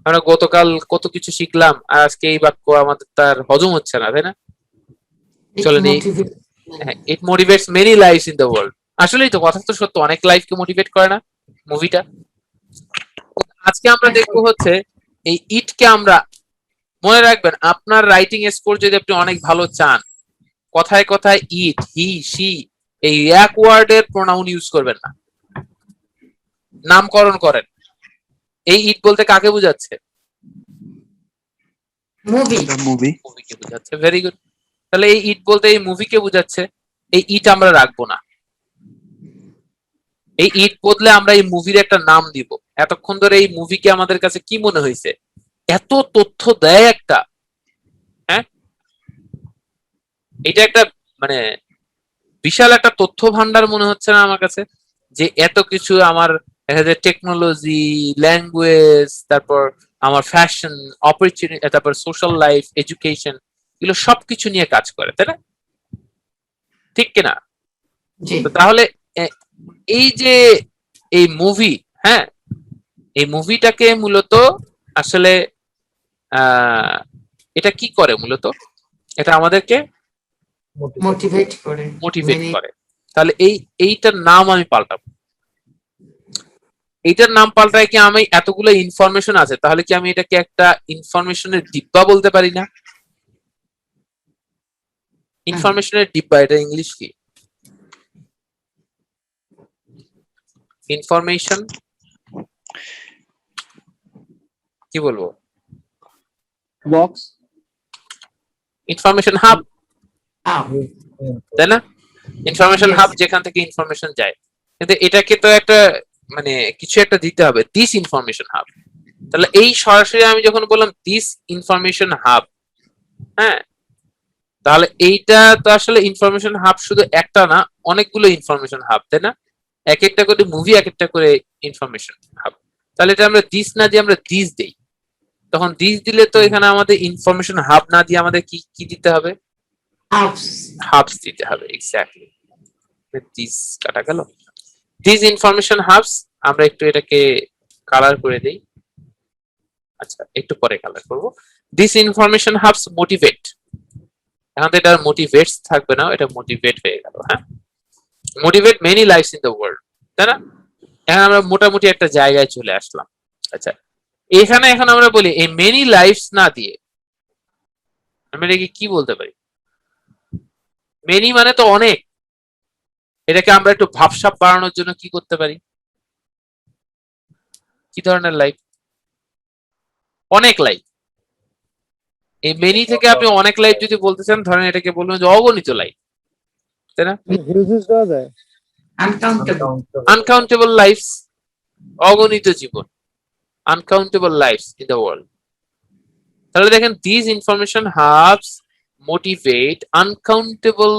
আমরা গতকাল কত কিছু শিখলাম আর আজকে এই বাক্য আমাদের তার হজম হচ্ছে না, তাই না? চলেন, it motivates many lifes in the world, আসলেই তো কথা তো সত্য, অনেক লাইফকে মোটিভেট করে না মুভিটা। আজকে আমরা দেখবো হচ্ছে এই ইটকে আমরা, মনে রাখবেন আপনার রাইটিং স্কোর যদি আপনি অনেক ভালো চান, কথায় কথায় ইট, হি, শি এই এক ওয়ার্ডের প্রোনাউন ইউজ করবেন না, নামকরণ করেন। এই ইট বলতে কাকে বোঝাচ্ছে? মুভিকে বোঝাচ্ছে। Very good. তাহলে এই ইট বলতে এই মুভিকে বোঝাচ্ছে, এই ইট আমরা রাখবো না, এই ইট বদলে আমরা এই মুভির একটা নাম দিব। এতক্ষণ ধরে এই মুভিকে আমাদের কাছে কি মনে হয়েছে? এত তথ্য দেয় একটা, হ্যাঁ, এটা একটা মানে বিশাল একটা তথ্য ভান্ডার মনে হচ্ছে না আমার কাছে? যে এত কিছু আমার দেখা যায়, টেকনোলজি, ল্যাঙ্গুয়েজ, তারপর আমার ফ্যাশন, অপরচুনিটি, তারপর সোশ্যাল লাইফ, এডুকেশন, এগুলো সবকিছু নিয়ে কাজ করে, তাই না? ঠিক কিনা? তো তাহলে এই যে এই মুভি, হ্যাঁ, এই মুভিটাকে মূলত আসলে এটা কি করে? মূলত এটা আমাদেরকে মোটিভেট করে। তাহলে এইটার নাম আমি পাল্টাবো। এইটার নাম পাল্টায় কি আমি এতগুলো ইনফরমেশন আছে, তাহলে কি আমি এটাকে একটা ইনফরমেশনের ডিব্বা বলতে পারি না? ইনফরমেশনের ডিব্বা, এটা ইংলিশ কি? ইনফরমেশন কি বলবো? বক্স, ইনফরমেশন হাব, তাই না? ইনফরমেশন হাব, যেখান থেকে ইনফরমেশন যায়। কিন্তু এটাকে তো একটা মানে কিছু একটা দিতে হবে, দিস ইনফরমেশন হাব। তাহলে এই সরাসরি আমি যখন বললাম দিস ইনফরমেশন হাব, হ্যাঁ, তাহলে এইটা তো আসলে ইনফরমেশন হাব শুধু একটা না, অনেকগুলো ইনফরমেশন হাব, তাই না? এক একটা করে মুভি, এক একটা করে ইনফরমেশন হাব। তাহলে এটা আমরা দিস না দিয়ে আমরা দিস দেই, তখন দিস দিলে তো এখানে আমাদের ইনফরমেশন হাব না দিয়ে আমাদের কি কি দিতে হবে? হাউস হাবস দিতে হবে। এক্স্যাক্টলি, দিস কাটা গেল। দিস ইনফরমেশন হাবস, আমরা একটু এটাকে কালার করে দেই। আচ্ছা, একটু পরে কালার করব। দিস ইনফরমেশন হাবস মোটিভেট, এখন তো এটা মোটিভেটস থাকবে না, এটা মোটিভেট হয়ে গেল। হ্যাঁ, motivate many lifes in the world, তাই না? এখন আমরা মোটামুটি একটা জায়গায় চলে আসলাম। আচ্ছা, এখানে এখন আমরা বলি এই মেনি লাইফস না দিয়ে আমরা এটাকে কি বলতে পারি? মেনি মানে তো অনেক, এটাকে আমরা একটু ভাবসাব বাড়ানোর জন্য কি করতে পারি? কি ধরনের লাইফ? অনেক লাইফ। এই মেনি থেকে আপনি অনেক লাইফ যদি বলতে চান, ধরেন এটাকে বলবেন যে অগণিত লাইফ, তাই না? হিউজেস দেওয়া যায়। আনকাউন্টেবল আনকাউন্টেবল লাইফস, অগণিত জীবন, uncountable lifes in the world. তাহলে দেখেন, this information hubs motivate uncountable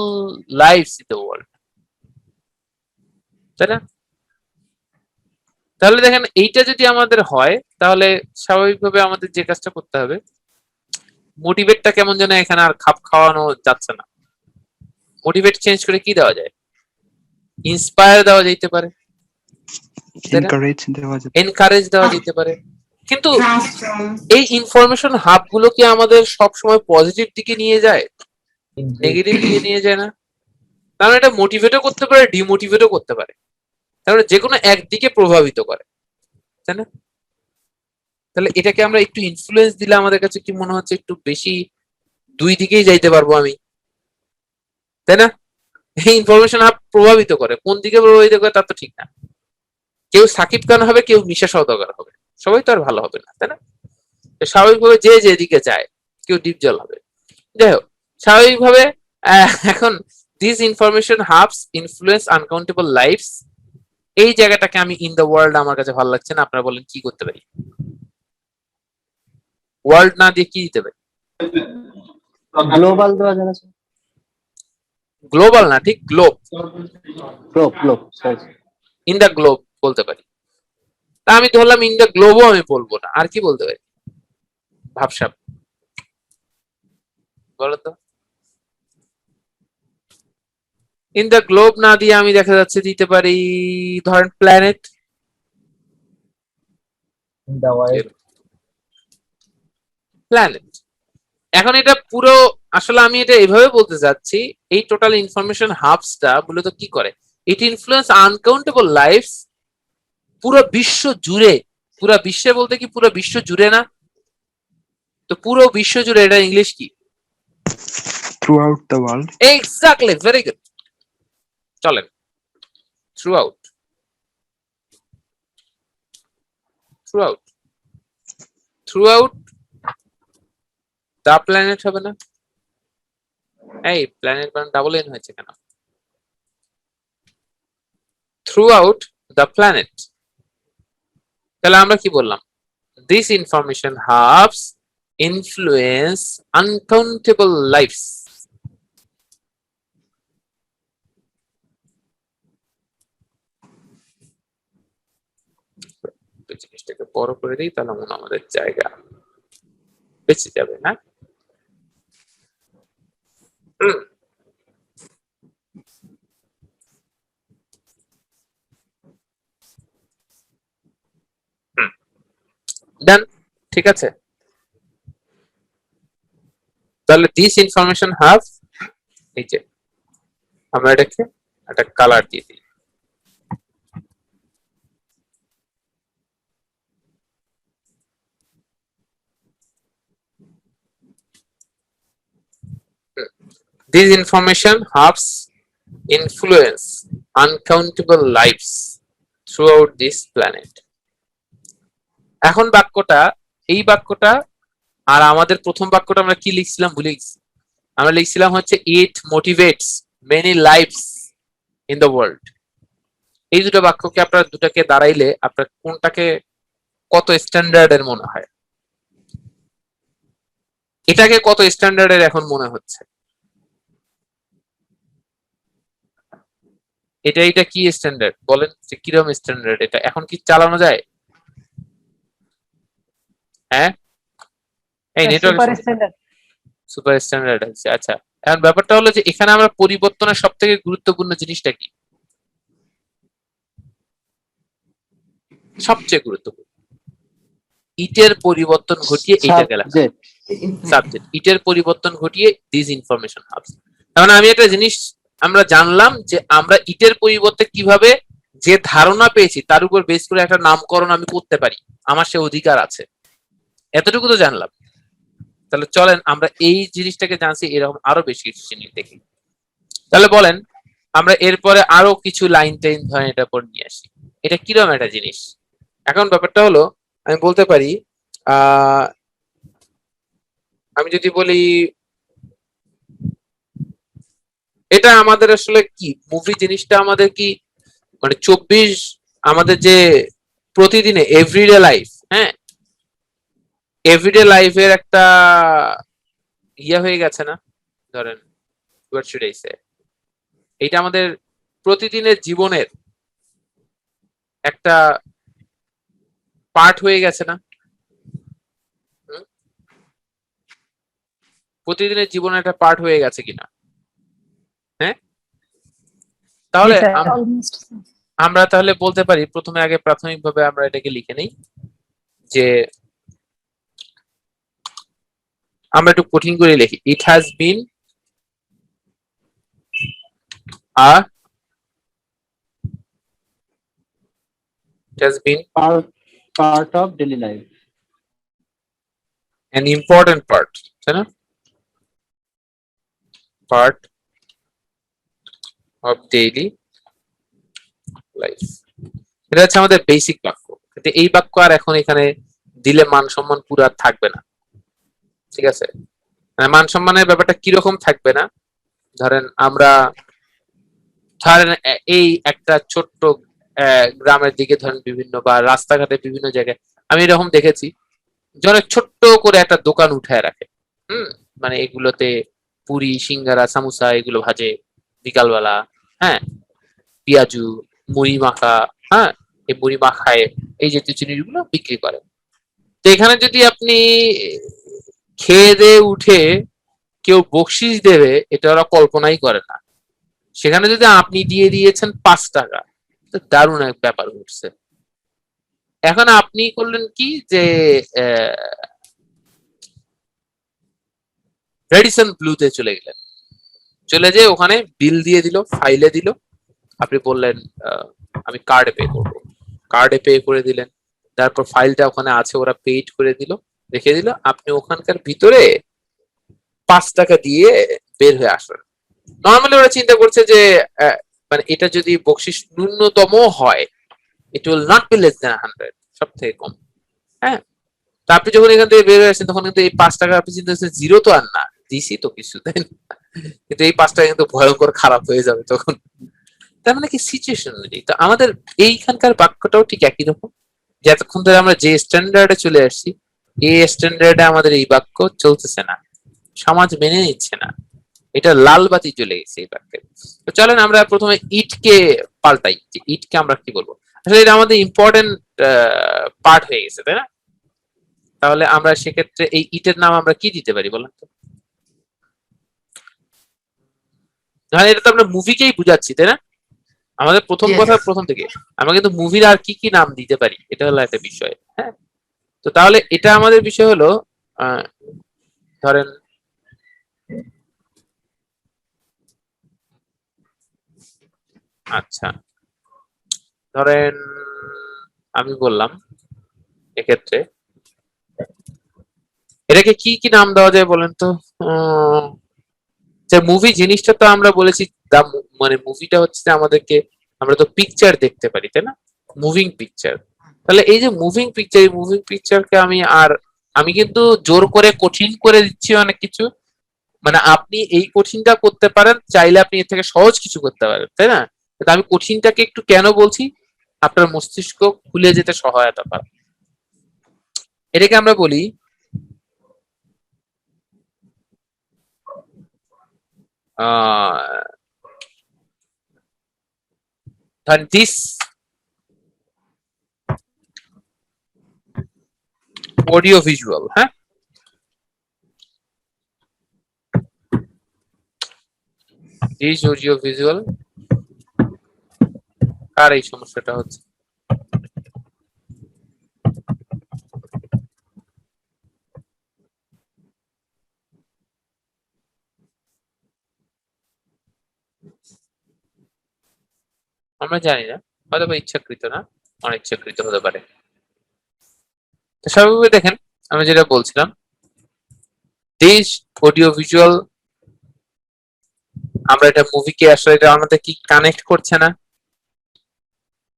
lifes in the world, তাই না? তাহলে দেখেন, এইটা যদি আমাদের হয় তাহলে স্বাভাবিকভাবে আমাদের যে কাজটা করতে হবে, মোটিভেটটা কেমন যেন এখানে আর খাপ খাওয়ানো যাচ্ছে না। মোটিভেট চেঞ্জ করে কি দেওয়া যায়? ইন্সপায়ার দেওয়া যেতে পারে, এনকারেজ দেওয়া যাবে। এনকারেজ দেওয়া যেতে পারে। কিন্তু ট্রান্সফর্ম এই ইনফরমেশন হাব গুলো কি আমাদের সবসময় পজিটিভ দিকে নিয়ে যায়, নেগেটিভ দিকে নিয়ে যায় না? কারণ এটা মোটিভেটও করতে পারে, ডিমোটিভেটও করতে পারে, তাহলে যে কোনো একদিকে প্রভাবিত করে, তাই না? তাহলে এটাকে আমরা একটু ইনফ্লুয়েন্স দিলে আমাদের কাছে কি মনে হচ্ছে? একটু বেশি দুই দিকেই যাইতে পারবো আমি, তাই না? এই ইনফরমেশন হাব প্রভাবিত করে, কোন দিকে প্রভাবিত করে তার তো ঠিক না। কেউ সাকিব খান হবে, কেউ মিশা সওদাগর হবে, সবাই তো আর ভালো হবে না, তাই না? স্বাভাবিকভাবে যে যেদিকে যায়, কেউ ডিপজল হবে। যাই হোক, স্বাভাবিকভাবে এখন this information hubs influence uncountable lifes, এই জায়গাটাকে আমি ইন দ্য ওয়ার্ল্ড আমার কাছে ভালো লাগছে না। আপনারা বলেন কি করতে পারি? ওয়ার্ল্ড না দিয়ে কি দিতে পারি? গ্লোবাল দেওয়া যায় না স্যার? গ্লোবাল না, ঠিক globe, globe globe sorry. In the globe বলতে পারি। তা আমি ধরলাম ইন দ্য গ্লোবও আমি বলবো না, আর কি বলতে পারি? ভাবসাব বলো তো। ইন দ্য গ্লোব না দিয়ে আমি দেখা যাচ্ছে দিতে পারি, ধরেন প্ল্যানেট। প্ল্যানেট, এখন এটা পুরো, আসলে আমি এটা এভাবে বলতে চাচ্ছি, এই টোটাল ইনফরমেশন হাবসটা মূলত কি করে? ইট ইনফ্লুয়েন্স আনকাউন্টেবল লাইফস পুরো বিশ্ব জুড়ে। পুরো বিশ্বে বলতে কি পুরো বিশ্ব জুড়ে না তো, পুরো বিশ্ব জুড়ে। এটা ইংলিশ কি? Throughout the world. Exactly, very good. চলেন, throughout, throughout, throughout the planet হবে না? এই প্ল্যানেট মানে ডাবল এন হয়েছে কেন? Throughout the planet. তাহলে আমরা কি বললাম? This information hubs influence uncountable lifes. জিনিসটাকে বড় করে দিই, তাহলে মনে আমাদের জায়গা বেঁচে যাবে। হ্যাঁ, ডান, ঠিক আছে। তাহলে দিস ইনফরমেশন হাব, এই যে আমরা এটাকে একটা কালার দিয়ে দিই। These information hubs influence uncountable lives throughout this planet. এখন বাক্যটা, এই বাক্যটা আর আমাদের প্রথম বাক্যটা আমরা কি লিখছিলাম ভুলে গেছি। আমরা লিখছিলাম হচ্ছে it motivates many lives in the world. এই দুটো বাক্যকে আপনার দুটাকে দাঁড়াইলে আপনার কোনটাকে কত স্ট্যান্ডার্ডের মনে হয়? এটাকে কত স্ট্যান্ডার্ডের এখন মনে হচ্ছে? এটা কি স্ট্যান্ডার্ড বলেন, যে কিরকম স্ট্যান্ডার্ড? এটা এখন কি চালানো যায়? হ্যাঁ, এই network super standard. Super standard আছে। আচ্ছা, এখন ব্যাপারটা হলো যে এখানে আমরা পরিবর্তনের সব থেকে গুরুত্বপূর্ণ জিনিসটা কি? সবচেয়ে গুরুত্বপূর্ণ ইটের পরিবর্তন ঘটিয়ে এইটাকে লেখা। সাবজেক্ট। সাবজেক্ট ইটের পরিবর্তন ঘটিয়ে দিস ইনফরমেশন হাবস। তার মানে আমি একটা জিনিস আমরা জানলাম যে আমরা ইটের পরিবর্তে কিভাবে যে ধারণা পেয়েছি তার উপর বেস করে একটা নামকরণ আমি করতে পারি, আমার সে অধিকার আছে, এতটুকু তো জানলাম। তাহলে চলেন আমরা এই জিনিসটাকে জানছি এরকম আরো বেশি কিছু জিনিস দেখি। তাহলে বলেন আমরা এরপরে আরো কিছু লাইন টাইন ধরেন এটা পর নিয়ে আসি। এটা কিরকম একটা জিনিস? এখন ব্যাপারটা হলো আমি বলতে পারি আমি যদি বলি এটা আমাদের আসলে কি মুভি জিনিসটা আমাদের কি মানে 24 আমাদের যে প্রতিদিনে এভরিডে লাইফ, হ্যাঁ এভরিডে লাইফের একটা ইয়া হয়ে গেছে না? ধরেন হোয়াট শুড আই সে, এটা আমাদের প্রতিদিনের জীবনের একটা পার্ট হয়ে গেছে না? প্রতিদিনের জীবনের একটা পার্ট হয়ে গেছে কিনা? হ্যাঁ, তাহলে আমরা তাহলে বলতে পারি প্রথমে আগে প্রাথমিকভাবে আমরা এটাকে লিখে নেই যে আমরা একটু কঠিন করে লিখি, it has been part of daily life. an important part, তাই না? পার্ট অফ ডেইলি লাইফ, এটা হচ্ছে আমাদের বেসিক বাক্য। কিন্তু এই বাক্য আর এখন এখানে দিলে মান সম্মান পুরো আর থাকবে না, ঠিক আছে? মানে মান সম্মানের ব্যাপারটা কিরকম থাকবে না, ধরেন আমরা ধরেন এই একটা ছোট্ট গ্রামের দিকে ধরেন বিভিন্ন বা রাস্তাঘাটে বিভিন্ন জায়গায় আমি এরকম দেখেছি যে অনেক ছোট্ট করে একটা দোকান উঠায় রাখে, মানে এগুলোতে পুরি সিঙ্গারা সামোসা এগুলো ভাজে বিকালবেলা, হ্যাঁ পেঁয়াজু মুড়ি মাখা, হ্যাঁ এই মুড়ি মাখায় এই জাতীয় জিনিসগুলো বিক্রি করে। তো এখানে যদি আপনি খেয়ে দিয়ে উঠে কেউ বকশিস দেবে এটা ওরা কল্পনাই করে না, সেখানে যদি আপনি দিয়ে দিয়েছেন 5 টাকা, তো দারুণ এক ব্যাপার ঘটছে। এখন আপনি করলেন কি যে রেডিসন ব্লুতে চলে গেলেন, চলে যেয়ে ওখানে বিল দিয়ে দিল, ফাইলে দিল, আপনি বললেন আমি কার্ডে পে করবো, কার্ডে পে করে দিলেন, তারপর ফাইলটা ওখানে আছে ওরা পেইড করে দিল, রেখে দিল, আপনি ওখানকার ভিতরে 5 টাকা দিয়ে বের হয়ে আসলেন। নর্মালি ওরা চিন্তা করছে যে মানে এটা যদি বকশিস ন্যূনতম হয় it will not be less than 100, সব থেকে কম, হ্যাঁ। তো আপনি যখন এখান থেকে বের হয়ে আসছেন তখন কিন্তু এই 5 টাকা আপনি চিন্তা করছেন জিরো তো আর না, দিছি তো কিছু, তাই না? কিন্তু এই 5 টাকা কিন্তু ভয়ঙ্কর খারাপ হয়ে যাবে তখন। তার মানে কি সিচুয়েশন অনুযায়ী তো আমাদের এইখানকার বাক্যটাও ঠিক একই রকম, যে এতক্ষণ ধরে আমরা যে স্ট্যান্ডার্ডে চলে আসছি এই স্ট্যান্ডার্ডে আমাদের এই বাক্য চলতেছে না, সমাজ মেনে নিচ্ছে না, এটা লাল বাতি জ্বলে গেছে এই বাক্যে। তো চলেন আমরা প্রথমে ইটকে পাল্টাই, যে ইটকে আমরা কি বলবো, আসলে এটা আমাদের ইম্পর্টেন্ট পার্ট হয়ে গেছে, তাই না? তাহলে আমরা সেক্ষেত্রে এই ইটের নাম আমরা কি দিতে পারি বলেন তো? এটা তো আমরা মুভিকেই বুঝাচ্ছি, তাই না? আমাদের প্রথম কথা প্রথম থেকে আমরা কিন্তু মুভির আর কি কি নাম দিতে পারি এটা হলো একটা বিষয়, হ্যাঁ। তো তাহলে এটা আমাদের বিষয় হলো ধরেন আচ্ছা ধরেন আমি বললাম এক্ষেত্রে এটাকে কি কি নাম দেওয়া যায় বলেন তো? যে মুভি জিনিসটা তো আমরা বলেছি মানে মুভিটা হচ্ছে আমাদেরকে আমরা তো পিকচার দেখতে পারি, তাই না? Moving picture. তাহলে এই যে মুভিং পিকচার, এই মুভিং পিকচারকে আমি কিন্তু জোর করে কঠিন করে দিচ্ছি অনেক কিছু, মানে আপনি এই কঠিনটা করতে পারেন, চাইলে আপনি এর থেকে সহজ কিছু করতে পারেন, তাই না? আমি কঠিনটাকে একটু কেন বলছি, আপনার মস্তিষ্ক খুলে যেতে সহায়তা করে। এটাকে আমরা বলি দিস অডিও ভিজুয়াল, হ্যাঁ দিস অডিও ভিজুয়াল কার এই সমস্যাটা হচ্ছে? আমরা জানি না, হয়তো বা ইচ্ছাকৃত না, অনিচ্ছাকৃত হতে পারে। তো স্বাভাবিক দেখেন আমি যেটা বলছিলাম, দিস অডিও ভিজুয়াল, আমরা এটা মুভিকে আসলে এটা আমাদের কি কানেক্ট করছে না?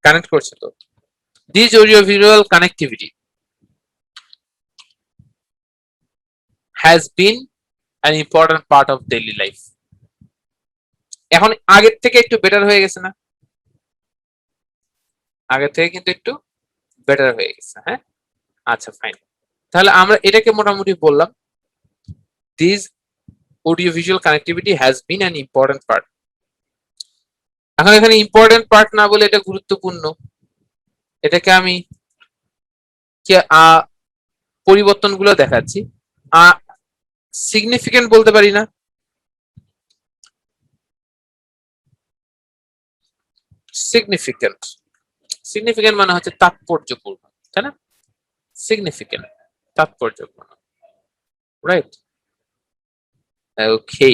কানেক্ট করছে তো। This audio visual connectivity has been an important part of daily life. এখন আগের থেকে একটু বেটার হয়ে গেছে না? আগের থেকে কিন্তু একটু বেটার হয়ে গেছে, হ্যাঁ? আচ্ছা ফাইন, তাহলে আমরা এটাকে মোটামুটি বললাম this audio visual connectivity has been an important part. এখন এখানে ইম্পর্টেন্ট পার্ট না বলে এটা গুরুত্বপূর্ণ, এটাকে আমি পরিবর্তনগুলো দেখাচ্ছি। সিগনিফিকেন্ট বলতে পারি না? সিগনিফিকেন্ট, সিগনিফিকেন্ট মানে হচ্ছে তাৎপর্যপূর্ণ, তাই না? সিগনিফিকেন্ট, তাৎপর্যপূর্ণ, right? Okay,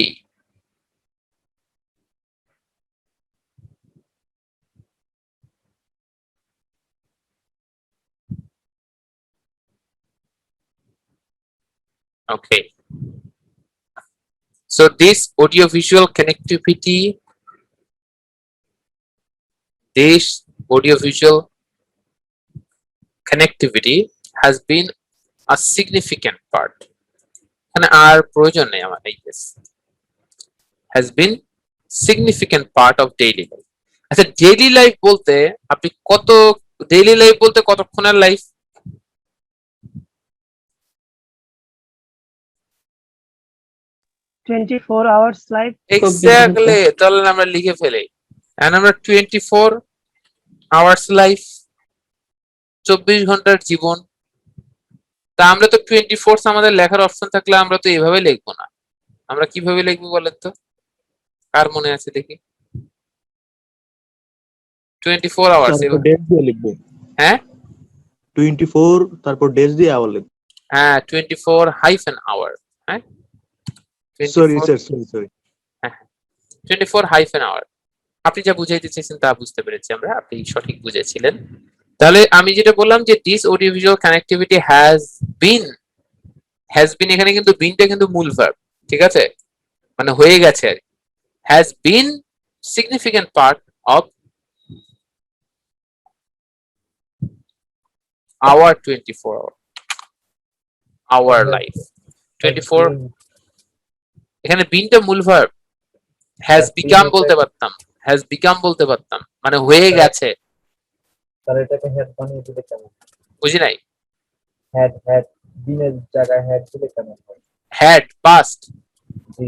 okay, so this audiovisual connectivity, has been a significant part, and our প্রয়োজন নেই আমার এই has been significant part of daily life. আচ্ছা ডেইলি লাইফ বলতে আপনি কত, ডেইলি লাইফ বলতে কতক্ষণের লাইফ? 24 hours life. এক্স্যাক্টলি, তাহলে আমরা লিখে ফেলি and আমরা 24 hours life, 24 ঘন্টার জীবন। তা আমরা তো 24 আমাদের লেখার অপশন থাকলে আমরা তো এইভাবে লিখবো না, আমরা কিভাবে লিখবো বলেন তো? কার মনে আছে দেখি? 24 hours ডেজ দিয়ে লিখবো। হ্যাঁ 24 তারপর ডেজ দিয়ে আবার লিখবো। হ্যাঁ 24 হাইফেন আওয়ার, হ্যাঁ sorry sir, sorry. 24 hyphen hour. আপনি যা বুঝাইতে চেয়েছেন তা বুঝতে পেরেছি আমরা, আপনি সঠিক বুঝেছিলেন। তাহলে আমি যেটা বললাম যে this audio visual connectivity has been, এখানে কিন্তু বিনটা কিন্তু মূল ভার্ব, ঠিক আছে? মানে হয়ে গেছে আর has been significant part of our 24 hour life. 24 এখানে বিনটা মূল ভার্ব, হ্যাজ বিকাম বলতে পারতাম, মানে হয়ে গেছে। তাহলে এটাকে হেড বানিয়ে দিলে কেমন? বুঝি নাই। হেড দিনের জায়গায় হেড দিলে কেমন হয়? হ্যাড পাস্ট, জি।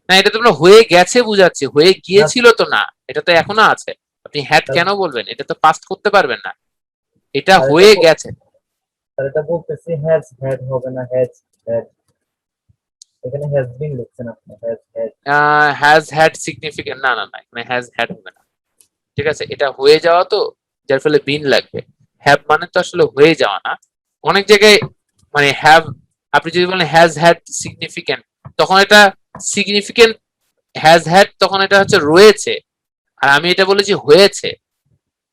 না এটা তোমরা হয়ে গেছে বুঝাচ্ছে, হয়ে গিয়েছিল তো না, এটা তো এখনো আছে। আপনি হ্যাড কেন বলবেন? এটা তো পাস্ট করতে পারবেন না, এটা হয়ে গেছে। তাহলে এটা বলতেছি হ্যাজ হেড হবে না, হেড এখানে হ্যাজ বিন লিখছেন আপনি, হ্যাজ হ্যাড সিগনিফিকেন্ট, না এখানে হ্যাজ হ্যাড হবে না, ঠিক আছে? এটা হয়ে যাওয়া তো, যার ফলে বিন লাগবে। হ্যাভ মানে তো আসলে হয়ে যাওয়া না। অনেক জায়গায় মানে হ্যাভ, আপনি যদি বলেন হ্যাজ হ্যাড সিগনিফিকেন্ট, তখন এটা সিগনিফিকেন্ট হ্যাজ হ্যাড, তখন এটা হচ্ছে রয়েছে, আর আমি এটা বলেছি হয়েছে।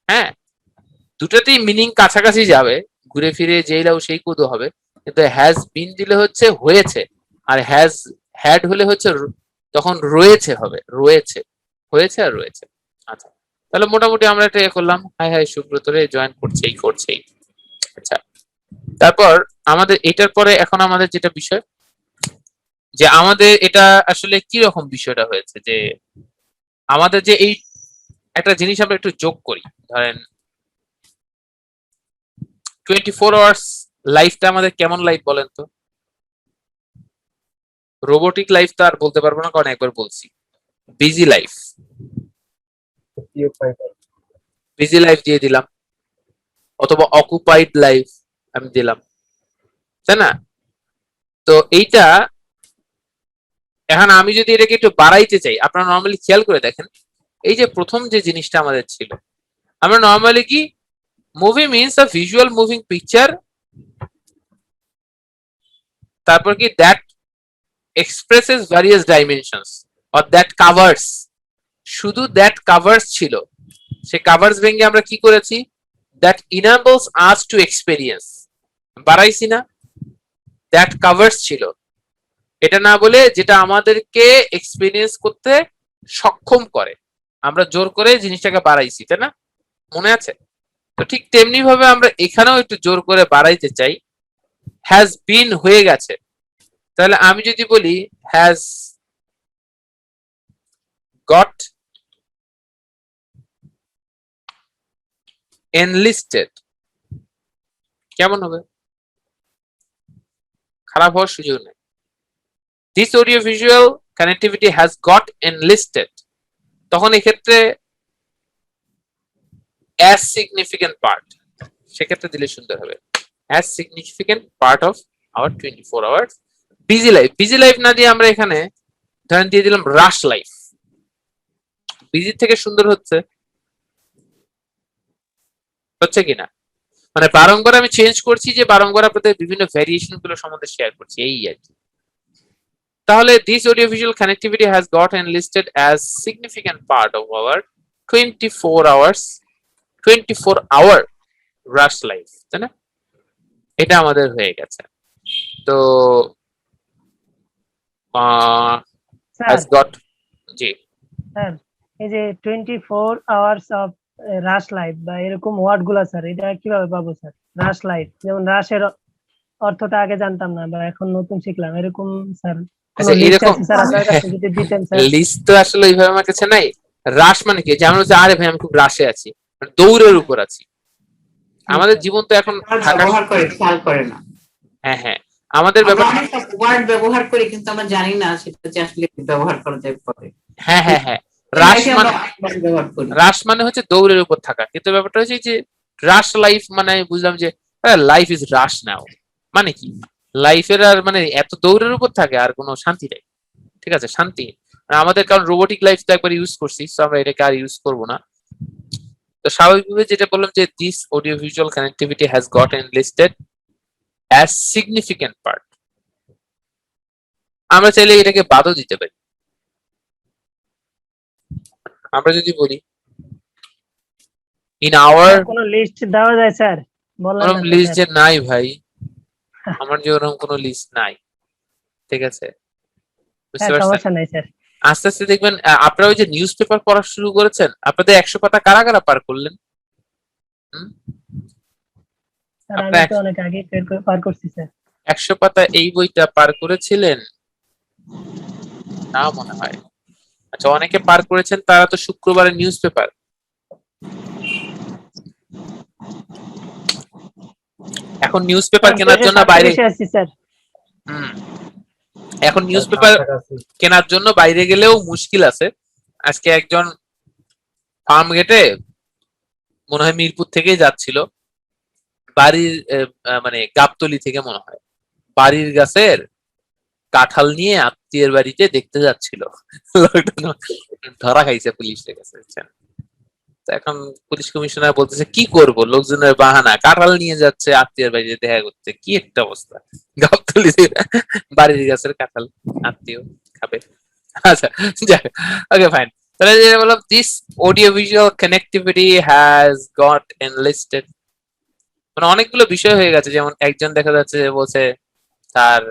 হ্যাঁ, দুটাতেই মিনিং কাছাকাছি যাবে, ঘুরে ফিরে যেই লাও সেই কুদো হবে, কিন্তু হ্যাজ বিন দিলে হচ্ছে হয়েছে, আর হ্যাজ হ্যাড হলে হচ্ছে তখন রয়েছে হবে, হয়েছে আর রয়েছে। আচ্ছা, তাহলে মোটামুটি আমরা এটা করলাম। হাই সুব্রত রে জয়েন করছেই। আচ্ছা, তারপর আমাদের এটার পরে এখন আমাদের যেটা বিষয়, যে আমাদের এটা আসলে কি রকম বিষয়টা হয়েছে, যে আমাদের যে এই একটা জিনিস আমরা একটু যোগ করি, ধরেন 24 আওয়ার্স লাইফটা আমাদের কেমন লাইফ বলেন তো? রোবোটিক লাইফ তো আর বলতে পারবো না, কারণ একবার বলছি বিজি লাইফ দিয়ে দিলাম, অথবা অকুপাইড লাইফ আমি দিলাম, তাই না? তো এইটা এখন আমি যদি এটাকে একটু বাড়াইতে চাই, আপনারা নর্মালি খেয়াল করে দেখেন, এই যে প্রথম যে জিনিসটা আমাদের ছিল, আমরা নর্মালি কি movie means a visual moving picture, তারপর কি that expresses various dimensions or that covers, শুধু দ্যাট কাভার্স ছিল। সে কাভার্স ভেঙে আমরা কি করেছি, দ্যাট ইনেবলস আস টু এক্সপেরিয়েন্স, বাড়াইছি না, দ্যাট কাভার্স ছিল, এটা না বলে যেটা আমাদেরকে এক্সপেরিয়েন্স করতে সক্ষম করে, আমরা জোর করে জিনিসটাকে বাড়াইছি, তাই না? মনে আছে? তো ঠিক তেমনি ভাবে আমরা এখানেও একটু জোর করে বাড়াইতে চাই, হ্যাজ বিন হয়ে গেছে, তাহলে আমি যদি বলি হ্যাজ গট এনলিস্টেড, কেমন হবে? খারাপ হওয়ার সুযোগ নেই। This audio visual connectivity has got enlisted, তখন এক্ষেত্রে as significant part, সেক্ষেত্রে দিলে সুন্দর হবে, as significant part of our 24 hours busy life। busy life না দিয়ে আমরা এখানে ধরেন দিয়ে দিলাম রাশ লাইফ, বিজি থেকে সুন্দর হচ্ছে কিনা, মানে বারংবার আমি চেঞ্জ করছি, যে বারংবার আপনাদের বিভিন্ন ভ্যারিয়েশন গুলো সম্বন্ধে শেয়ার করছি, এই আর কি। তাহলে this audiovisual connectivity has got enlisted as significant part of our 24 hour rush life, তাই না? এটা আমাদের হয়ে গেছে। তো has got, জি স্যার এই যে 24 আওয়ার্স অফ রাশ লাইফ বা এরকম ওয়ার্ড গুলা স্যার, এটা কিভাবে পাবো স্যার? রাশ লাইফ, যেমন রাশের অর্থটা আগে জানতাম না বা এখন নতুন শিখলাম, এরকম স্যার আচ্ছা এরকম লিস্ট তো আসলে এইভাবে আমার কাছে নাই। রাশ মানে কি, যেমন হচ্ছে আরে ভাই আমি খুব রাশে আছি, দৌড়ের উপর আছি। আমাদের জীবন তো এখন ব্যবহার করে খেয়াল করে না। হ্যাঁ হ্যাঁ, আমাদের ব্যাপার ওয়ার্ড ব্যবহার করি কিন্তু আমরা জানি না সেটা যে আসলে ব্যবহার করা যায় পরে। হ্যাঁ হ্যাঁ হ্যাঁ, রাশ মানে হচ্ছে দৌড়ের উপর থাকা, কিন্তু ব্যাপারটা হচ্ছে যে রাশ লাইফ মানে আমি বুঝলাম যে লাইফ ইজ রাশ নাও, মানে কি লাইফের আর মানে এত দৌড়ের উপর থাকে আর কোনো শান্তি নেই, ঠিক আছে? শান্তি আমাদের, কারণ রোবোটিক লাইফ তো একবার ইউজ করছি, তো আমরা এটাকে আর ইউজ করবো না। তো স্বাভাবিকভাবে যেটা বললাম যে this audio visual connectivity has got enlisted as significant part, আমরা চাইলে এটাকে বাদও দিতে পারি। আমরা যদি বলি ইন আওয়ার, কোনো লিস্ট দেওয়া যায় স্যার? বললাম ওরকম লিস্ট যে নাই ভাই, আমার যে ওরকম কোনো লিস্ট নাই, ঠিক আছে? বুঝতে পারছেন? সমস্যা নাই স্যার। আস্তে আস্তে দেখবেন আপনারা ওই যে নিউজ পেপার পড়া শুরু করেছেন, আপনাদের 100 পাতা কারা কারা পার করলেন? স্যার আমি তো অনেক আগে পার করছি স্যার। 100 পাতা এই বইটা পার করেছিলেন না মনে হয়। আচ্ছা, অনেকে পার করেছেন, তারা তো শুক্রবারের নিউজ পেপার। এখন নিউজ পেপার কেনার জন্য বাইরে, এখন নিউজ পেপার কেনার জন্য বাইরে গেলেও মুশকিল আছে। আজকে একজন ফার্ম গেটে মনে হয় মিরপুর থেকেই যাচ্ছিল, বাড়ির মানে গাবতলি থেকে মনে হয়, বাড়ির গাছের কাঁঠাল নিয়ে আত্মীয়ের বাড়িতে দেখতে যাচ্ছিল, ধরা খাইছে পুলিশের কাছে। এখন পুলিশ কমিশনার বলতেছে কি করব, লোকজনের বাহানা, কাঁঠাল নিয়ে যাচ্ছে আত্মীয়ের বাড়িতে দেখা করতে, কি একটা অবস্থা। গাবতলি বাড়ির গাছের কাঁঠাল আত্মীয় খাবে। আচ্ছা যাক, ওকে ফাইন। তাহলে যেটা বললাম, this audio visual connectivity has got enlisted, মানে অনেকগুলো বিষয় হয়ে গেছে। যেমন একজন দেখা যাচ্ছে বলছে তার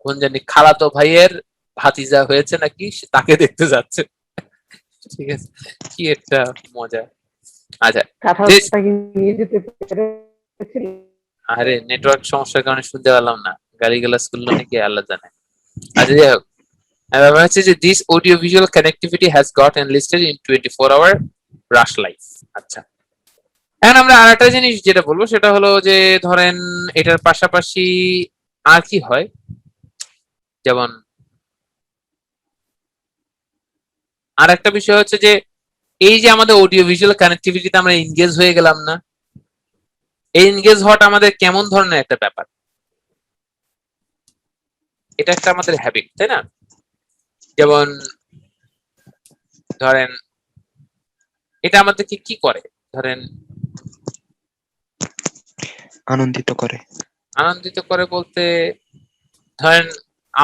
কোন জানি খালাতো ভাইয়ের ভাতিজা হয়েছে নাকি, তাকে দেখতে যাচ্ছে, ঠিক আছে? কি একটা মজা। আচ্ছা, আরে নেটওয়ার্ক সমস্যার কারণে শুনতে পেলাম না, গালিগালাজ করলো নাকি আল্লাহ জানে। আচ্ছা যাই হোক, ব্যাপার হচ্ছে যে this audio visual connectivity has got enlisted in 24 hour rush life. আচ্ছা, এখন আমরা আরেকটা জিনিস যেটা বলবো সেটা হলো যে ধরেন এটার পাশাপাশি আর কি হয়, যেমন আর একটা বিষয় হচ্ছে যে এই যে আমাদের অডিও ভিজুয়াল কানেক্টিভিটিতে আমরা এনগেজ হয়ে গেলাম না, এই এনগেজ হওয়াটা আমাদের কেমন ধরনের একটা ব্যাপার? এটা একটা আমাদের হ্যাবিট, তাই না? যেমন ধরেন এটা আমাদেরকে কি করে, ধরেন আনন্দিত করে। আনন্দিত করে বলতে ধরেন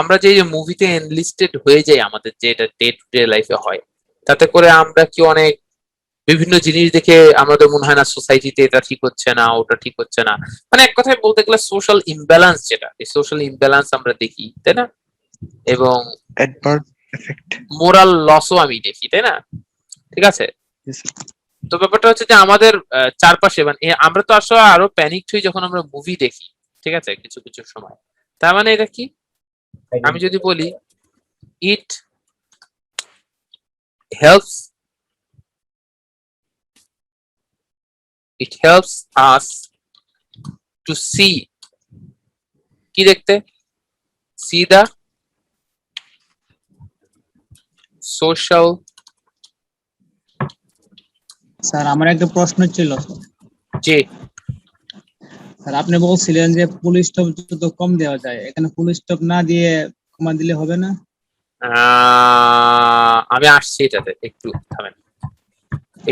আমরা যে মুভিতে এনলিস্টেড হয়ে যাই, আমাদের যেটা ডে টু ডে লাইফে হয়, তাতে করে আমরা কি অনেক বিভিন্ন জিনিস দেখে আমাদের মনে হয় না সোসাইটিতে এটা ঠিক হচ্ছে না, ওটা ঠিক হচ্ছে না, মানে এক কথায় বলতে গেলে সোশ্যাল ইমব্যালেন্স, যেটা এই সোশ্যাল ইমব্যালেন্স আমরা দেখি, তাই না? এবং অ্যাডভার্স এফেক্ট। মোরাল লসও আমি দেখি, তাই না? ঠিক আছে, তো ব্যাপারটা হচ্ছে যে আমাদের চারপাশে মানে আমরা তো আসলে আরো প্যানিকড হই যখন আমরা মুভি দেখি, ঠিক আছে, কিছু কিছু সময়। তার মানে এটা কি, আমি যদি বলি it helps us to see, কি দেখতে, সি দা সোশ্যাল। স্যার আমার একটা প্রশ্ন ছিল। যে স্যার আপনি বলছিলেন যে ফুল স্টপ যত কম দেওয়া যায়, এখানে ফুল স্টপ না দিয়ে কমা দিলে হবে না? আমি আসছি এটাতে, একটু থামেন।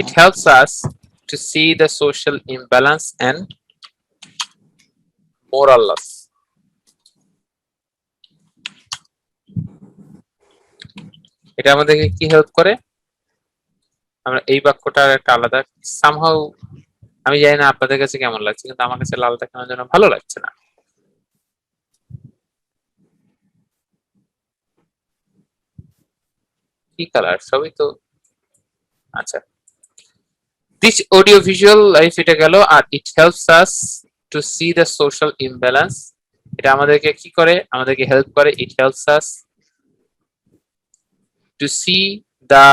It helps us to see the social imbalance and moral loss. এটা আমাদেরকে কি হেল্প করে, আমরা এই বাক্যটার একটা আলাদা সামহাউ, আমি জানি না আপনাদের কাছে কেমন লাগছে, কিন্তু আমার কাছে লালটা কেন যেন ভালো লাগছে না। কি কালার, সবই তো আচ্ছা। This audio visual life এটা গেল, আর it helps us to see the social imbalance, এটা আমাদেরকে কি করে, আমাদেরকে হেল্প করে, it helps us to see the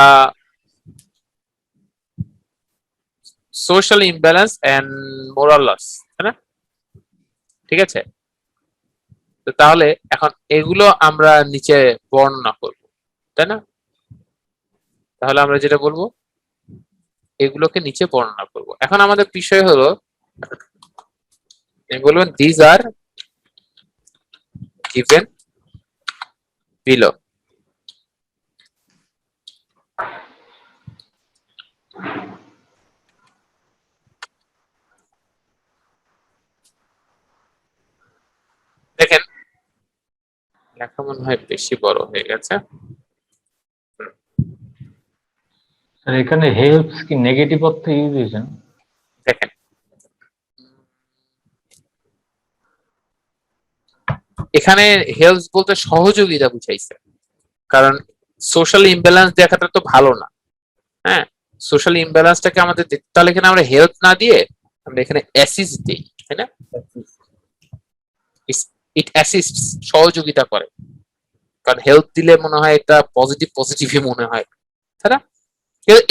social imbalance and moral loss, তাই না? ঠিক আছে, তো তাহলে এখন এগুলো আমরা নিচে বর্ণনা করব, তাই না? তাহলে আমরা যেটা বলবো এগুলোকে নিচে বর্ণনা করব। এখন আমাদের বিষয় হলো বলবেন দিস আর গিভেন বিলো। দেখেন লেখা মনে হয় বেশি বড় হয়ে গেছে। স্যার এখানে হেল্পস কি নেগেটিভ অর্থে ইউজ হয়েছে না? দেখেন এখানে হেল্পস বলতে সহযোগিতা বুঝাইছে, কারণ সোশ্যাল ইমব্যালেন্স দেখাটা তো ভালো না। হ্যাঁ, সোশ্যাল ইমব্যালেন্সটাকে আমাদের তাহলে এখানে আমরা হেল্প না দিয়ে আমরা এখানে অ্যাসিস্ট দিই, তাই না? ইট অ্যাসিস্টস, সহযোগিতা করে, কারণ হেল্প দিলে মনে হয় এটা পজিটিভই মনে হয়, তাই না?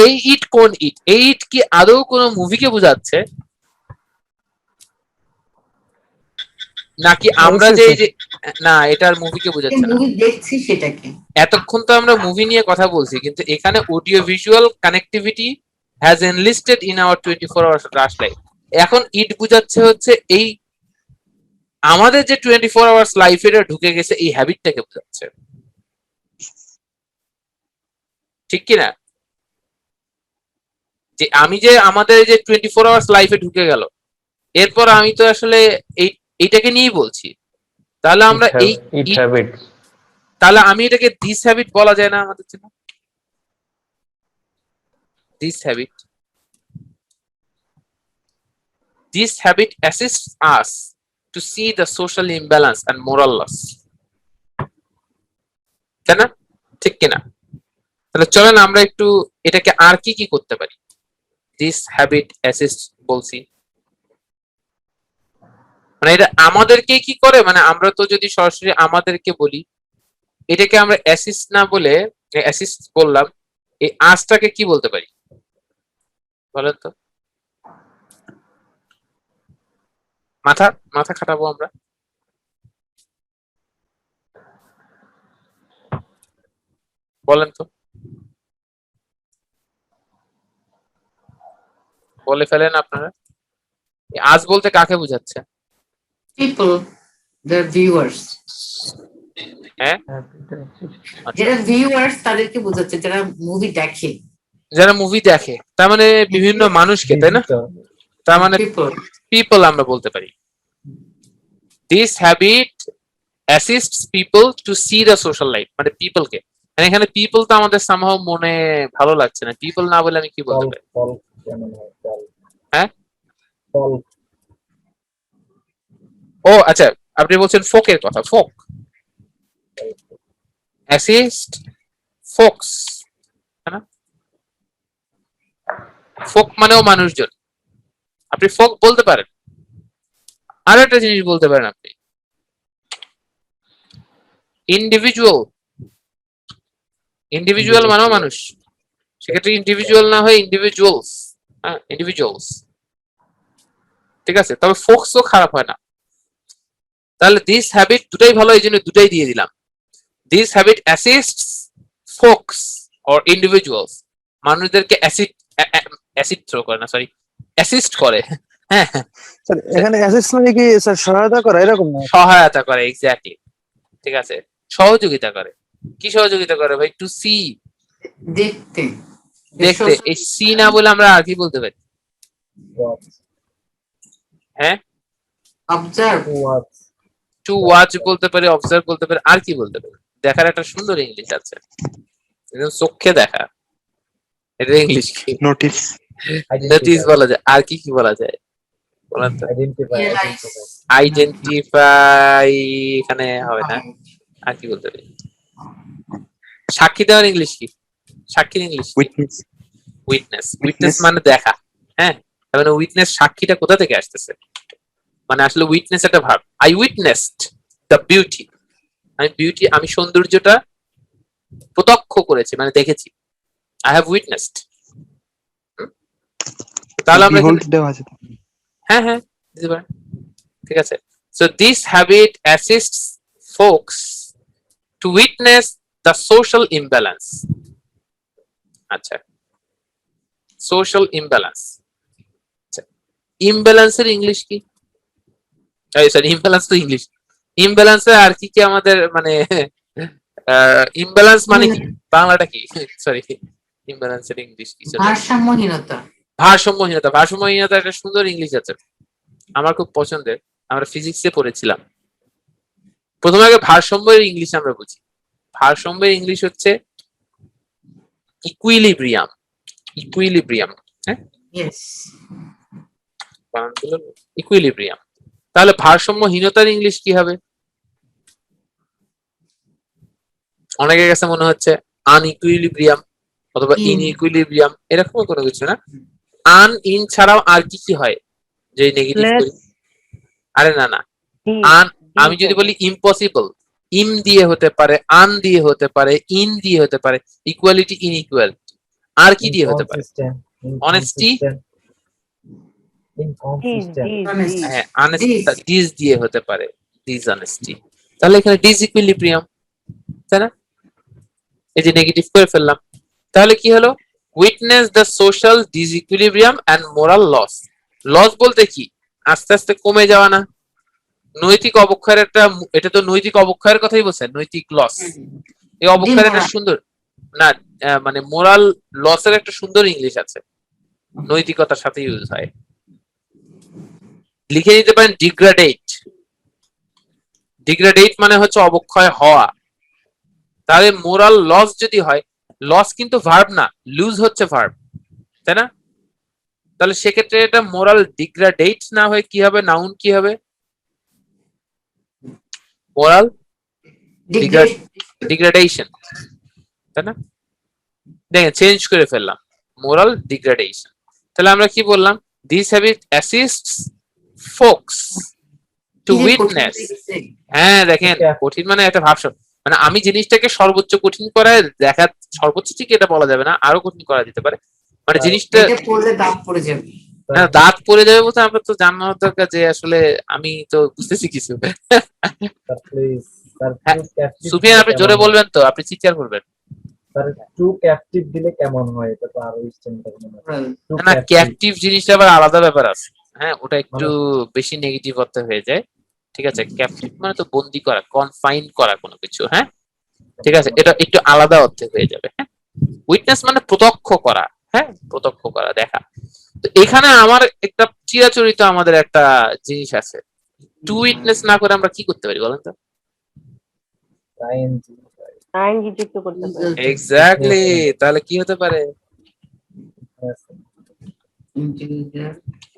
এই ইট কোন ইট, এই ইট কি আদৌ কোন মুভিকে বোঝাচ্ছে, নাকি আমরা যে না এটার মুভিকে বোঝাচ্ছে না? মুভি দেখছি সেটাকে, এতক্ষণ তো আমরা মুভি নিয়ে কথা বলছি, কিন্তু এখানে audio visual connectivity has enlisted in our 24 hours rush life. এখন ইট বোঝাচ্ছে হচ্ছে এই আমাদের যে 24 আওয়ার্স লাইফে ঢুকে গেছে এই হ্যাবিটটাকে বোঝাচ্ছে, ঠিক কি না? যে আমি যে আমাদের যে 24 আওয়ার্স লাইফে ঢুকে গেল, এরপর আমি তো আসলে এইটাকে নিয়েই বলছি। তাহলে আমরা এই তাহলে আমি এটাকে দিস হ্যাবিট বলা যায় না আমাদের জন্য? This habit assists us to see the social imbalance and moral loss, তাই না? ঠিক কিনা? তাহলে চলেন আমরা একটু এটাকে আর কি কি করতে পারি। দিস হ্যাবিট অ্যাসিস্ট বলছি, মানে এটা আমাদেরকে কি করে, মানে আমরা তো যদি সরাসরি আমাদেরকে বলি, এটাকে আমরা অ্যাসিস্ট না বলে অ্যাসিস্ট বললাম, এই আসটাকে কি বলতে পারি বলেন তো? মাথা খাটাবো আমরা, বলেন তো, বলে ফেলেন আপনারা। আজ বলতে কাকে বোঝাচ্ছে? people, the viewers. হ্যাঁ আচ্ছা, যারা ভিউয়ার্স তাদেরকে বোঝাচ্ছে, যারা মুভি দেখে, যারা মুভি দেখে তার মানে বিভিন্ন মানুষকে, তাই না? তার মানে পিপল। পিপল আমরা বলতে পারি। This habit assists people to see the social life, মানে পিপলকে। মানে এখানে পিপল তো আমাদের সামহাও মনে ভালো লাগছে না, পিপল না বলে আমি কি বলতে পারি? হ্যাঁ ও আচ্ছা, আপনি বলছেন ফোকের কথা, ফোক অ্যাসিস্ট ফোকস, তাই না? ফোক মানেও মানুষজন, আপনি ফোক বলতে পারেন। আরো একটা জিনিস বলতে পারেন আপনি, ইন্ডিভিজুয়াল। ইন্ডিভিজুয়াল মানেও মানুষ, সেক্ষেত্রে ইন্ডিভিজুয়াল না হয় ইন্ডিভিজুয়ালস। হ্যাঁ, ইন্ডিভিজুয়ালস, ঠিক আছে। তবে ফোকসও খারাপ হয় না। তাহলে দিস হ্যাবিট দুটাই ভালো, এই জন্য দুটাই দিয়ে দিলাম। This habit assists folks or individuals, মানুষদেরকে অ্যাসিড থ্রো করে না, সরি অ্যাসিস্ট করে। হ্যাঁ, স্যার এখানে অ্যাসিস্ট মানে কি স্যার সহায়তা করা এরকম না? সহায়তা করে, এক্স্যাক্টলি, ঠিক আছে, সহযোগিতা করে। কি সহযোগিতা করে ভাই? টু সি, দেখতে। দেখতে। এই সি না বলে আমরা আর কি বলতে পারি? হ্যাঁ, অবজার্ভ। টু ওয়াচ বলতে পারি, অবজার্ভ বলতে পারি, আর কি বলতে পারি? দেখার একটা সুন্দর ইংলিশ আছে, একদম চোখে দেখা, এটা ইংলিশ কি? নোটিস, নোটিস বলা যায়। আর কি কি বলা যায় বলেন তো? আইডেন্টিফাই এখানে হবে না, আর কি বলতে পারি? সাক্ষী দেওয়ার ইংলিশ কি? সাক্ষীর ইংলিশ উইটনেস, উইটনেস। উইটনেস মানে দেখা। হ্যাঁ, তার মানে উইটনেস, সাক্ষীটা কোথা থেকে আসতেছে? মানে আসলে উইটনেস একটা verb. I witnessed the beauty, আমি সৌন্দর্যটা প্রত্যক্ষ করেছি, মানে দেখেছি। I have witnessed. তাহলে আমরা বিহোল্ড দেওয়া আছে। হ্যাঁ হ্যাঁ দিতে পারেন, ঠিক আছে। So this habit assists folks to witness the social imbalance. আচ্ছা, সোশ্যাল ইমব্যালেন্স। আচ্ছা, ইমব্যালেন্সের ইংলিশ কি? সরি, ইমব্যালেন্স তো ইংলিশ। ইমব্যালেন্সে আর কি কি আমাদের মানে ইমব্যালেন্স মানে কি? বাংলাটা কি? সরি, ইমব্যালেন্সের ইংলিশ কি? ভারসাম্যহীনতা। ভারসাম্যহীনতা। ভারসাম্যহীনতা একটা সুন্দর ইংলিশ আছে, আমার খুব পছন্দের, আমরা ফিজিক্সে পড়েছিলাম। প্রথমে আগে ভারসাম্যের ইংলিশ আমরা বুঝি। ভারসাম্যের ইংলিশ হচ্ছে ইকুইলিব্রিয়াম। ইকুইলিব্রিয়াম, হ্যাঁ, ইয়েস। ইকুইলিব্রিয়াম। তাহলে ভারসাম্যহীনতার ইংলিশ কি হবে? অনেকের কাছে মনে হচ্ছে আনইকুইলিব্রিয়াম অথবা ইনইকুইলিব্রিয়াম, এরকম কোনো কিছু না। আন, ইন ছাড়াও আর কি কি হয় যে নেগেটিভ করি? আরে না না, আন, আমি যদি বলি ইম্পসিবল, ইম দিয়ে হতে পারে, আন দিয়ে হতে পারে, ইন দিয়ে হতে পারে। ইকুয়ালিটি, ইনইকুয়ালিটি, আর কি দিয়ে হতে পারে? অনেস্টি, হ্যাঁ, অনেস্টি, ডিস দিয়ে হতে পারে, ডিসঅনেস্টি। তাহলে এখানে ডিসইকুইলিব্রিয়াম, তাই না? এই যে নেগেটিভ করে ফেললাম, তাহলে কি হলো? Witness the social disequilibrium and moral loss. Loss বলতে কি? আস্তে আস্তে কমে যাওয়া না? নৈতিক অবক্ষয়ের একটা, এটা তো নৈতিক অবক্ষয়ের কথাই বলছে, নৈতিক লস। এই অবক্ষয়ের একটা সুন্দর না, মানে মোরাল লসের একটা সুন্দর ইংলিশ আছে, নৈতিকতার সাথে ইউজ হয়। লিখে নিতে পারেন ডিগ্রাডেট। ডিগ্রাডেট মানে হচ্ছে অবক্ষয় হওয়া। তাহলে মোরাল লস যদি হয়, লস কিন্তু ভার্ব না, লুজ হচ্ছে ভার্ব, তাই না? তাহলে সেক্ষেত্রে এটা মোরাল ডিগ্রাডেট না হয় কি হবে? নাউন কি হবে? মোরাল ডিগ্রাডেশন, তাই না? দেখেন, চেঞ্জ করে ফেললাম, মোরাল ডিগ্রাডেশন। তাহলে আমরা কি বললাম? This habit assists folks to witness. হ্যাঁ দেখেন, কঠিন মানে একটা ভাবসাব, মানে আমি জিনিসটাকে সর্বোচ্চ কঠিন করায় দেখা, সর্বোচ্চ ঠিক এটা বলা যাবে না, আরো কঠিন করা যেতে পারে। মানে জিনিসটা পড়লে দাঁত পড়ে যাবে। না, দাঁত পড়ে যাবে বলতে আমরা তো জানার দরকার যে আসলে আমি তো বুঝতেছি কিছু। সুফিয়ান, আপনি জোরে বলবেন তো, আপনি চিৎকার করবেন না। ক্যাপটিভ জিনিসটা আবার আলাদা ব্যাপার আছে, হ্যাঁ, ওটা একটু বেশি নেগেটিভ অর্থ হয়ে যায়। ঠিক আছে, ক্যাপটিভ মানে তো বন্দি করা, কনফাইন করা কোনো কিছু, হ্যাঁ ঠিক আছে, এটা একটু আলাদা অর্থে হয়ে যাবে। হ্যাঁ, উইটনেস মানে প্রত্যক্ষ করা, হ্যাঁ প্রত্যক্ষ করা, দেখা। তো এখানে আমার একটা চিরাচরিত আমাদের একটা জিনিস আছে, টু উইটনেস না করে আমরা কি করতে পারি বলেন তো? আইনজি যুক্ত করতে পারে। এক্স্যাক্টলি, তাহলে কি হতে পারে?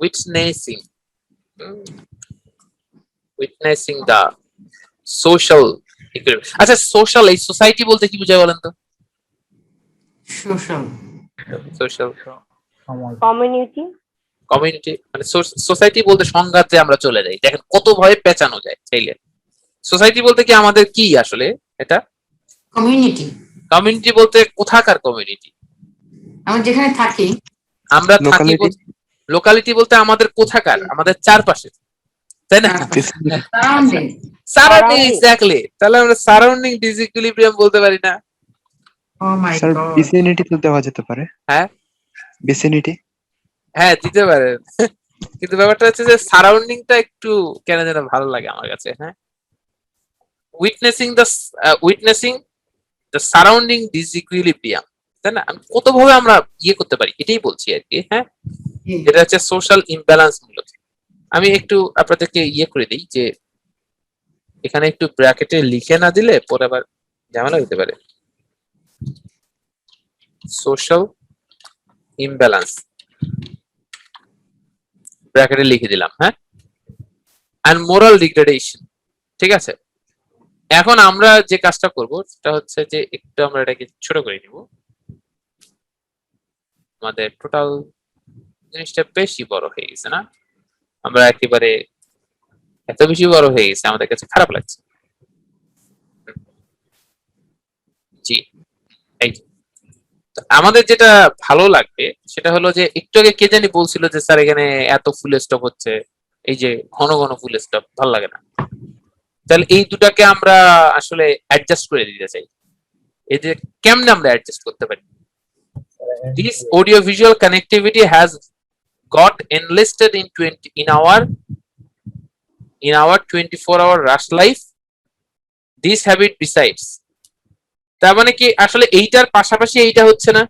Witnessing, witnessing the social. আচ্ছা, সোশ্যাল এই সোসাইটি বলতে কি বোঝায় বলেন তো? Social social community. কমিউনিটি মানে সোসাইটি বলতে সংঘাতে আমরা চলে যাই, দেখেন কত ভয়ে পেঁচানো যায় চাইলে। সোসাইটি বলতে কি আমাদের কি আসলে এটা? কমিউনিটি, কমিউনিটি বলতে কোথাকার কমিউনিটি? আমরা যেখানে থাকি। আমরা থাকি, Locality. লোকালিটি বলতে আমাদের কোথাকার, আমাদের চারপাশে, তাই না? সারাউন্ডিং। Surrounding, exactly. তাহলে আমরা সারাউন্ডিং ডিসইকুইলিব্রিয়াম বলতে পারি না? ও মাই স্যার গড। ভিসিনিটি তো দেওয়া যেতে পারে। হ্যাঁ ভিসিনিটি। হ্যাঁ দিতে পারেন, কিন্তু ব্যাপারটা হচ্ছে যে সারাউন্ডিংটা একটু কেন যেন ভালো লাগে আমার কাছে। হ্যাঁ, উইটনেসিং দ্য সারাউন্ডিং ডিসইকুইলিব্রিয়াম, তাই না? কতভাবে আমরা ইয়ে করতে পারি এটাই বলছি আর কি। হ্যাঁ, এটা হচ্ছে সোশ্যাল ইমব্যালেন্স মূলত। আমি একটু আপনাদেরকে ইয়ে করে দিই যে এখানে একটু ব্র্যাকেটে লিখে না দিলে পরে আবার ঝামেলা হতে পারে। সোশ্যাল ইমব্যালেন্স ব্র্যাকেটে লিখে দিলাম, হ্যাঁ, এন্ড মোরাল ডিগ্রেডেশন। ঠিক আছে, এখন আমরা যে কাজটা করব সেটা হচ্ছে যে একটু আমরা এটাকে ছোট করে নিব। আমাদের টোটাল জিনিসটা বেশি বড় হয়ে গেছে না? আমরা একেবারে এত বেশি বড় হয়ে গেছে, আমাদের কাছে খারাপ লাগছে। জি, এই যে। তো আমাদের যেটা ভালো লাগবে সেটা হলো যে একটু আগে কে জানি বলছিল যে স্যার এখানে এত ফুল স্টপ হচ্ছে, এই যে ঘন ঘন ফুল স্টপ ভালো লাগে না। তাহলে এই দুটাকে আমরা আসলে অ্যাডজাস্ট করে দিতে চাই। এই যে কেমনে আমরা অ্যাডজাস্ট করতে পারি? This audiovisual connectivity has got enlisted in our 24-hour rush life. This habit besides, তার মানে কি আসলে এইটার পাশাপাশি এইটা হচ্ছে না?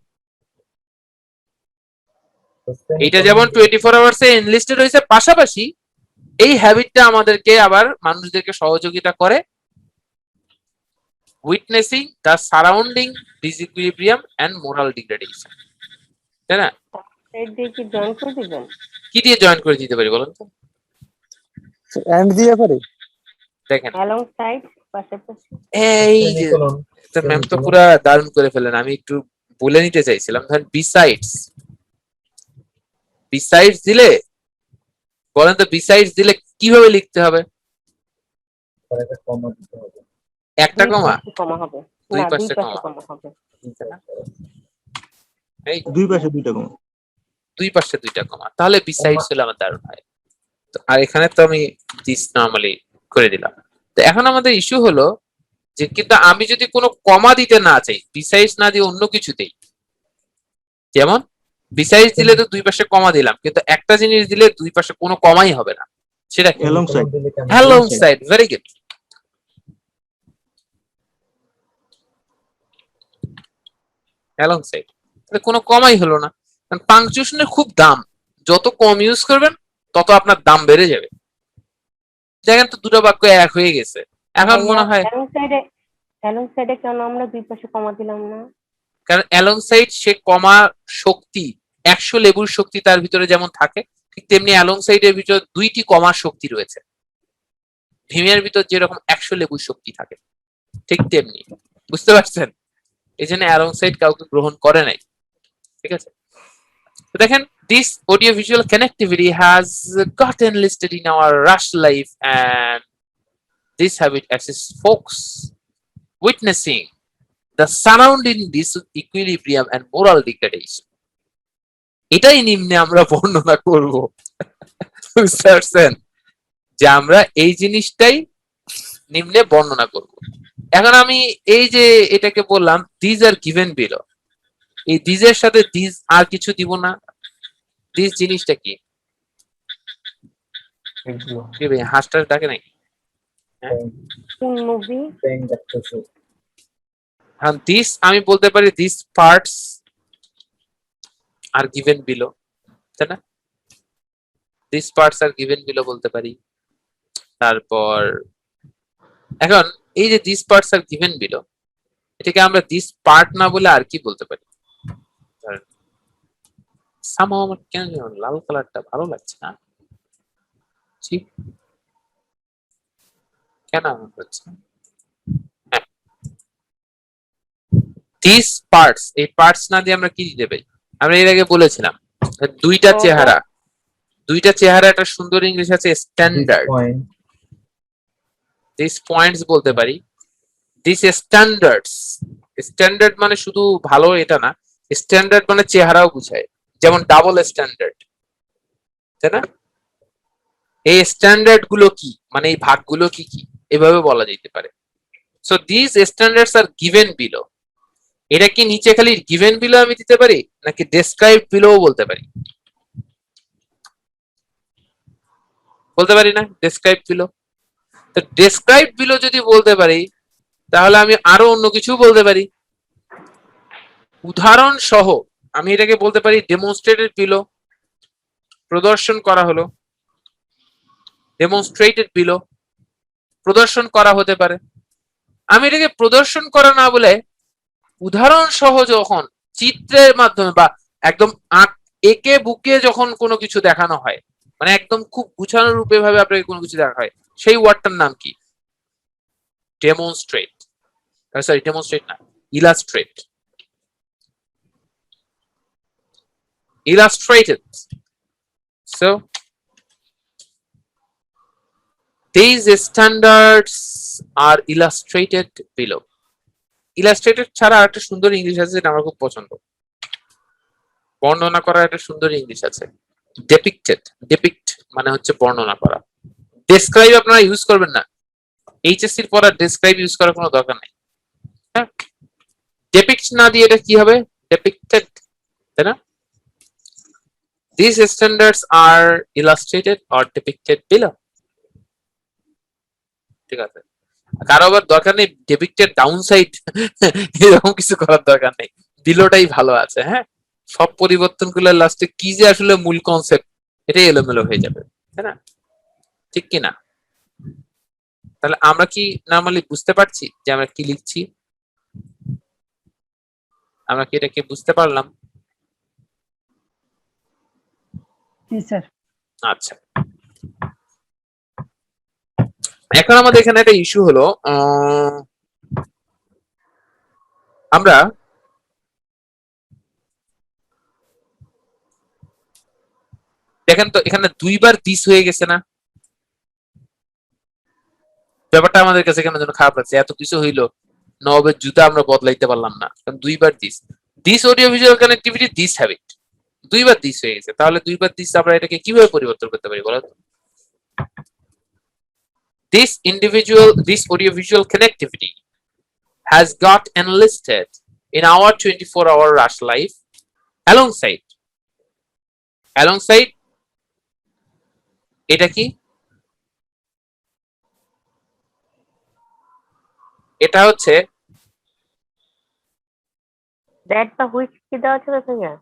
এইটা যেমন 24 আওয়ার্সে এনলিস্টেড হয়েছে, পাশাপাশি এই হ্যাবিটটা আমাদেরকে আবার মানুষদেরকে সহযোগিতা করে witnessing the surrounding disequilibrium and moral degradation, তাই না? এর দিয়ে কি জয়েন করে দিবেন? কি দিয়ে জয়েন করে দিতে পারি বলুন তো? এন্ড দিয়ে পারি। দেখেন অ্যালং সাইড, পাশাপাশি। এই যে ম্যাম তো পুরা দারুণ করে ফেলেন, আমি একটু বলে নিতে চাইছিলাম। ধরেন বিসাইডস দিলে বলেন তো, বিসাইডস দিলে কিভাবে লিখতে হবে? একটা কমা, কমা হবে দুই না, দুই পাশে পাশে কমা, কমা হবে। এই দুই পাশে দুইটা কমা। দুই পাশে দুইটা কমা, তাহলে বিসাইডস হলে আমার দারুণ হয়। তো আর এখানে তো আমি দিস নরমালি করে দিলাম। তো এখন আমাদের ইস্যু হলো যে কিন্তু আমি যদি কোনো কমা দিতে না চাই, বিসাইডস না দিয়ে অন্য কিছু দেই, যেমন বিসাইডস দিলে তো দুই পাশে কমা দিলাম, কিন্তু একটা জিনিস দিলে দুই পাশে কোনো কমাই হবে না, সেটা কি? Along side. Along side, very good. Along side, কোনো কমাই হলো না, কারণ পাংচুয়েশনের খুব দাম, যত কম ইউজ করবেন তত আপনার দাম বেড়ে যাবে। দেখেন তো দুটো বাক্য এক হয়ে গেছে, এখন মনে হয় অ্যালং সাইডে কেন আমরা দুই পাশে কমা দিলাম না? কারণ অ্যালং সাইড সে কমা শক্তি 100 লেবুর শক্তি তার ভিতরে যেমন থাকে, ঠিক তেমনি অ্যালং সাইডের ভিতর দুইটি কমার শক্তি রয়েছে। ভীমের ভিতর যেরকম 100 লেবুর শক্তি থাকে, ঠিক তেমনি, বুঝতে পারছেন? এই জন্য অ্যালং সাইড কাউকে গ্রহণ করে নাই। ঠিক আছে, তো দেখেন this audiovisual connectivity has gotten listed in our rush life, and this habit assists folks witnessing the surrounding disequilibrium and moral degradation. এটাই নিম্নে আমরা বর্ণনা করব, বুঝতে পারছেন? যে আমরা এই জিনিসটাই নিম্নে বর্ণনা করব। এখন আমি এই যে এটাকে বললাম দিস আর গিভেন বিলো, এই দিজের সাথে দিস আর কিছু দিব না। দিস জিনিসটা কি? হাসটার ডাকে নাকি? in movie, হ্যাঁ দিস আমি বলতে পারি this parts are given below, তাই না? This parts are given below বলতে পারি। তারপর এখন এই যে this parts are given below, এটাকে আমরা দিস পার্ট না বলে আর কি বলতে পারি? সামহাও আমার কেন যেন লাল কালারটা ভালো লাগছে না, ঠিক কেন আমার হচ্ছে দিস পার্টস, এই পার্টস না দিয়ে আমরা কি দিতে পারি? আমরা এর আগে বলেছিলাম দুইটা চেহারা, দুইটা চেহারা একটা সুন্দর ইংলিশ আছে স্ট্যান্ডার্ড, দিস পয়েন্টস বলতে পারি। দিস স্ট্যান্ডার্ডস, স্ট্যান্ডার্ড মানে শুধু ভালো এটা না, স্ট্যান্ডার্ড মানে চেহারাও বুঝায়, যেমন ডাবল স্ট্যান্ডার্ড, তাই না? এই স্ট্যান্ডার্ড গুলো কি, মানে এই ভাগগুলো কি কি, এভাবে বলা যেতে পারে। So this standards are given below, এটা কি নিচে খালি গিভেন বিলো আমি দিতে পারি নাকি ডেসক্রাইব বিলোও বলতে পারি? বলতে পারি না ডেসক্রাইব বিলো? তো ডেসক্রাইব বিলো যদি বলতে পারি তাহলে আমি আরো অন্য কিছু বলতে পারি। উদাহরণ সহ আমি এটাকে বলতে পারি ডেমনস্ট্রেটেড বিলো, প্রদর্শন করা হলো, ডেমনস্ট্রেটেড বিলো, প্রদর্শন করা হতে পারে। আমি এটাকে প্রদর্শন করা না বলে উদাহরণ সহ যখন চিত্রের মাধ্যমে বা একদম একে বুকে যখন কোনো কিছু দেখানো হয়, মানে একদম খুব গুছানো রূপে ভাবে আপনাকে কোনো কিছু দেখা হয়, সেই ওয়ার্ডটার নাম কি? ডেমনস্ট্রেট, সরি ডেমনস্ট্রেট না, illustrate, illustrated. So these standards are illustrated below. Illustrated ছাড়া একটা সুন্দর ইংলিশ আছে যেটা আমার খুব পছন্দ, বর্ণনা করা একটা সুন্দর ইংলিশ আছে, depicted, depict মানে হচ্ছে বর্ণনা করা। ডেসক্রাইব আপনারা ইউজ করবেন না, এইচএসসি এর পর ডেসক্রাইব ইউজ করার কোনো দরকার নেই। হ্যাঁ, depict না দিয়ে এটা কি হবে? depicted, তাই না? These standards are illustrated or depicted below. ঠিক আছে, কারো আবার দরকার নেই ডেপিক্টেড ডাউনসাইড এরকম কিছু করার দরকার নেই, বিলোটাই ভালো আছে। হ্যাঁ, সব পরিবর্তনগুলো লাস্টে কি যে আসলে মূল কনসেপ্ট এটাই এলোমেলো হয়ে যাবে, তাই না? ঠিক কি না? তাহলে আমরা কি নরমালি বুঝতে পারছি যে আমরা কি লিখছি? আমরা কি এটাকে বুঝতে পারলাম? জি স্যার। আচ্ছা, এখন আমাদের এখানে একটা ইস্যু হলো, আমরা দেখেন তো এখানে দুইবার দিস হয়ে গেছে না? ব্যাপারটা আমাদের কাছে কেন যেন খারাপ লাগছে, এত কিছু হইলো নবের জুতা আমরা বদলাইতে পারলাম না, কারণ দুইবার this, this audio visual connectivity, this habit, দুইবার দিস হয়ে গেছে। তাহলে দুইবার দিস আমরা এটাকে কিভাবে পরিবর্তন করতে পারি বলো তো? This audiovisual connectivity has got enlisted in our 24-hour Rush life alongside এটা কি? এটা হচ্ছে that বা which কি দেওয়া ছিল ভাইয়া?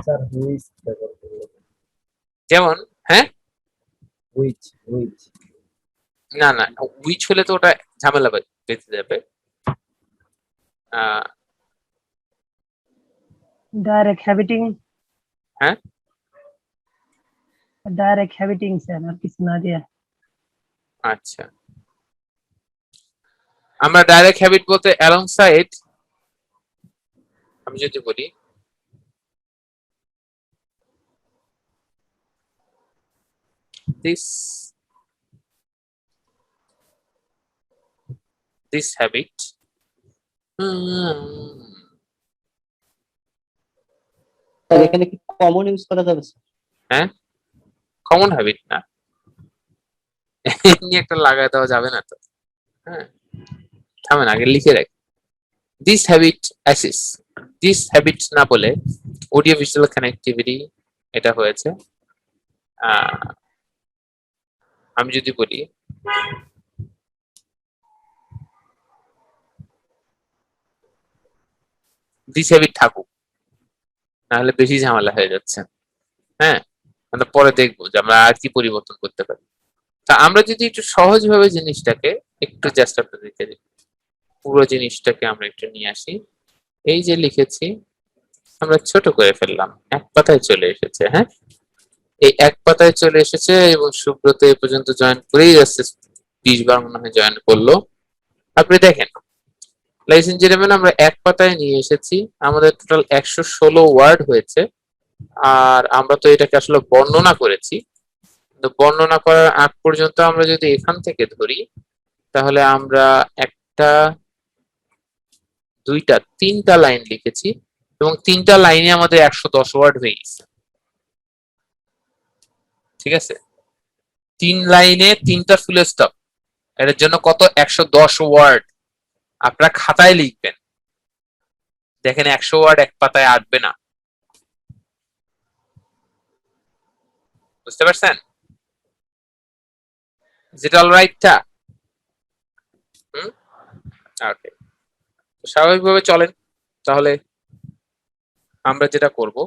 স্যার হুইচ ব্যবহার করব, যেমন হ্যাঁ হুইচ না না উইচ হলে তো ওটা ঝামেলা বেঁচে যাবে। ডাইরেক্ট হ্যাবিটিং। হ্যাঁ, ডাইরেক্ট হ্যাবিটিং স্যার, আর কিছু না দিয়া। আচ্ছা, আমরা ডাইরেক্ট হ্যাবিট বলতে অ্যালংসাইড, আমি যদি বলি this habit, স্যার এখানে কি কমন ইউজ করা যাবে স্যার? হ্যাঁ কমন হ্যাবিট না, এমনি একটা লাগায় দেওয়া যাবে না তো। হ্যাঁ থামেন, আগে লিখে রাখ, দিস হ্যাবিট অ্যাসিস, দিস হ্যাবিট না বলে অডিও ভিজুয়াল কানেক্টিভিটি এটা হয়েছে আমি যদি বলি দিস হ্যাবিট থাকুক, নাহলে বেশি ঝামেলা হয়ে যাচ্ছে। হ্যাঁ, আমরা পরে দেখবো যে আমরা আর কি পরিবর্তন করতে পারি। তা আমরা যদি একটু সহজভাবে জিনিসটাকে একটু জাস্ট আপনাদেরকে পুরো জিনিসটাকে আমরা একটু নিয়ে আসি। এই যে লিখেছি আমরা ছোট করে ফেললাম, এক পাতায় চলে এসেছে। হ্যাঁ, এই এক পাতায় চলে এসেছে এবং সুব্রত এ পর্যন্ত জয়েন করেই যাচ্ছে, 20 বার মনে হয় জয়েন করলো। আপনি দেখেন ladies and gentlemen, আমরা এক পাতায় নিয়ে এসেছি, আমাদের টোটাল 116 ওয়ার্ড হয়েছে। আর আমরা তো এটাকে আসলে বর্ণনা করেছি, তো বর্ণনা করার আগ পর্যন্ত আমরা যদি এখান থেকে ধরি তাহলে আমরা একটা, দুইটা, তিনটা লাইন লিখেছি এবং তিনটা লাইনে আমাদের 110 ওয়ার্ড হয়ে গেছে। ঠিক আছে, 3 লাইনে 3টা ফুল স্টপ, এর জন্য কত? 110 ওয়ার্ড। আপনারা খাতায় লিখবেন, দেখেন 100 ওয়ার্ড এক পাতায় আটবে না। বুঝতে পারছেন? যেটা অলরাইটটা ওকে, স্বাভাবিকভাবে চলেন। তাহলে আমরা যেটা করব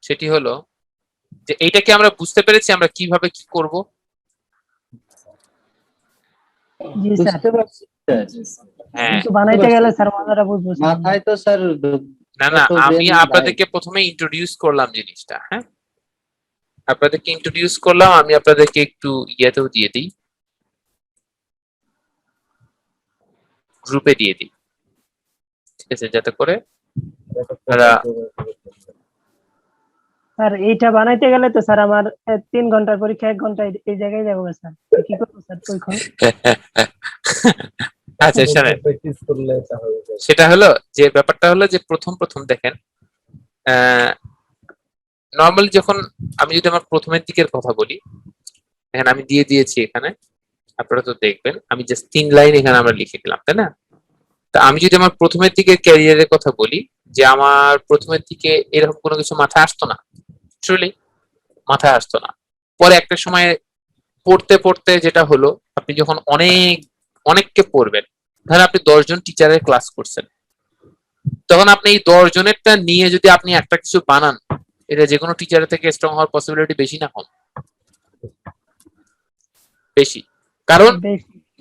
সেটি হলো যে এইটাকে আমরা বুঝতে পেরেছি আমরা কিভাবে কি করব। জি স্যার, বুঝতে পারছি স্যার। হ্যাঁ, কিন্তু বানাইতে গেলে স্যার মজাটা বুঝবো স্যার। মাথায় তো স্যার না না, এত আমি brain আপনাদেরকে প্রথমে ইন্ট্রোডিউস করলাম জিনিসটা। হ্যাঁ, আপনাদেরকে ইন্ট্রোডিউস করলাম, আমি আপনাদেরকে একটু ইয়েতেও দিয়ে দিই, গ্রুপে দিয়ে দিই। ঠিক আছে, যাতে করে আপনারা স্যার এইটা বানাইতে গেলে তো স্যার আমার 3 ঘন্টার পরীক্ষা 1 ঘন্টায় এই জায়গায় যাবো স্যার, কি করবো স্যার ওইখানে? আচ্ছা শোনেন, সেটা হলো যে ব্যাপারটা হলো যে প্রথম প্রথম দেখেন নর্মালি যখন আমি যদি আমার প্রথমের দিকের কথা বলি, দেখেন আমি দিয়ে দিয়েছি এখানে, আপনারা তো দেখবেন আমি জাস্ট 3 লাইন এখানে আমরা লিখে দিলাম, তাই না? তা আমি যদি আমার প্রথমের দিকে ক্যারিয়ারের কথা বলি, যে আমার প্রথমের দিকে এরকম কোনো কিছু মাথায় আসতো না, ট্রুলি মাথায় আসতো না। পরে একটা সময় পড়তে পড়তে যেটা হলো, আপনি যখন অনেককে পড়বেন, ধরেন আপনি 10 জন টিচারের ক্লাস করছেন, তখন আপনি এই 10 জনেরটা নিয়ে যদি আপনি একটা কিছু বানান, এটা যে কোনো টিচারের থেকে স্ট্রং হওয়ার পসিবিলিটি বেশি না কম? বেশি। কারণ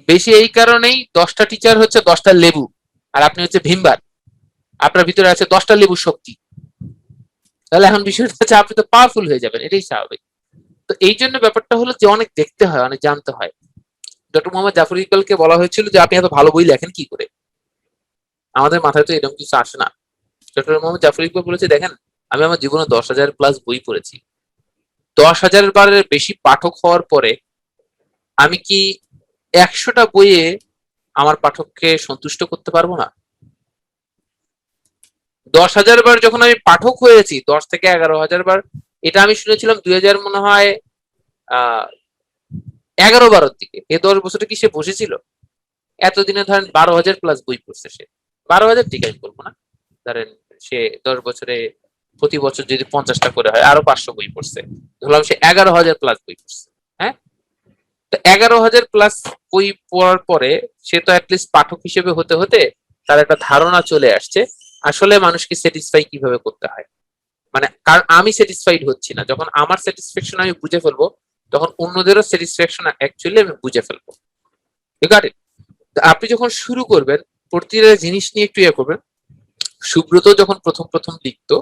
বেশি এই কারণেই 10টা টিচার হচ্ছে 10টা লেবু, আর আপনি হচ্ছে ভিমবার, আপনার ভিতরে আছে 10টা লেবু শক্তি। তাহলে এখন বিষয়টা হচ্ছে আপনি তো পাওয়ারফুল হয়ে যাবেন, এটাই স্বাভাবিক। তো এই জন্য ব্যাপারটা হলো যে অনেক দেখতে হয়, অনেক জানতে হয়। ডক্টর মোহাম্মদ জাফর ইকবালকে বলা হয়েছিল যে আপনি এত ভালো বই লেখেন কি করে, আমাদের মাথায় তো এরকম কিছু আসে না। ডক্টর মোহাম্মদ জাফর ইকবাল বলেছে, দেখেন আমি আমার জীবনে 10,000 প্লাস বই পড়েছি, 10,000 বারের বেশি পাঠক হওয়ার পরে আমি কি 100টা বইয়ে আমার পাঠককে সন্তুষ্ট করতে পারবো না? 10,000 বার যখন আমি পাঠক হয়েছি, 10 থেকে 11,000 বার, এটা আমি শুনেছিলাম 2000 মনে হয় 11-12 দিকে। এই 10 বছরে কি সে বসেছিল? এতদিনে ধরেন 12,000 প্লাস বই পড়ছে সে। 12,000 ঠিক আমি বলবো না, ধরেন সে 10 বছরে প্রতি বছর যদি 50টা করে হয়, আরো 500 বই পড়ছে, ধরলাম সে 11,000 প্লাস বই পড়ছে। হ্যাঁ, তো 11,000 প্লাস বই পড়ার পরে সে তো অ্যাটলিস্ট পাঠক হিসেবে হতে হতে তার একটা ধারণা চলে আসছে আসলে মানুষকে স্যাটিসফাই কিভাবে করতে হয়। মানে কারণ আমি স্যাটিসফাইড হচ্ছি না, যখন আমার স্যাটিসফ্যাকশন আমি বুঝে ফেলবো, তখন অন্যদেরও স্যাটিসফ্যাকশন অ্যাকচুয়ালি আমি বুঝে ফেলবো। ঠিক আছে, আপনি যখন শুরু করবেন প্রতিটা জিনিস নিয়ে একটু ইয়ে করবেন। সুব্রত যখন প্রথম প্রথম লিখতো,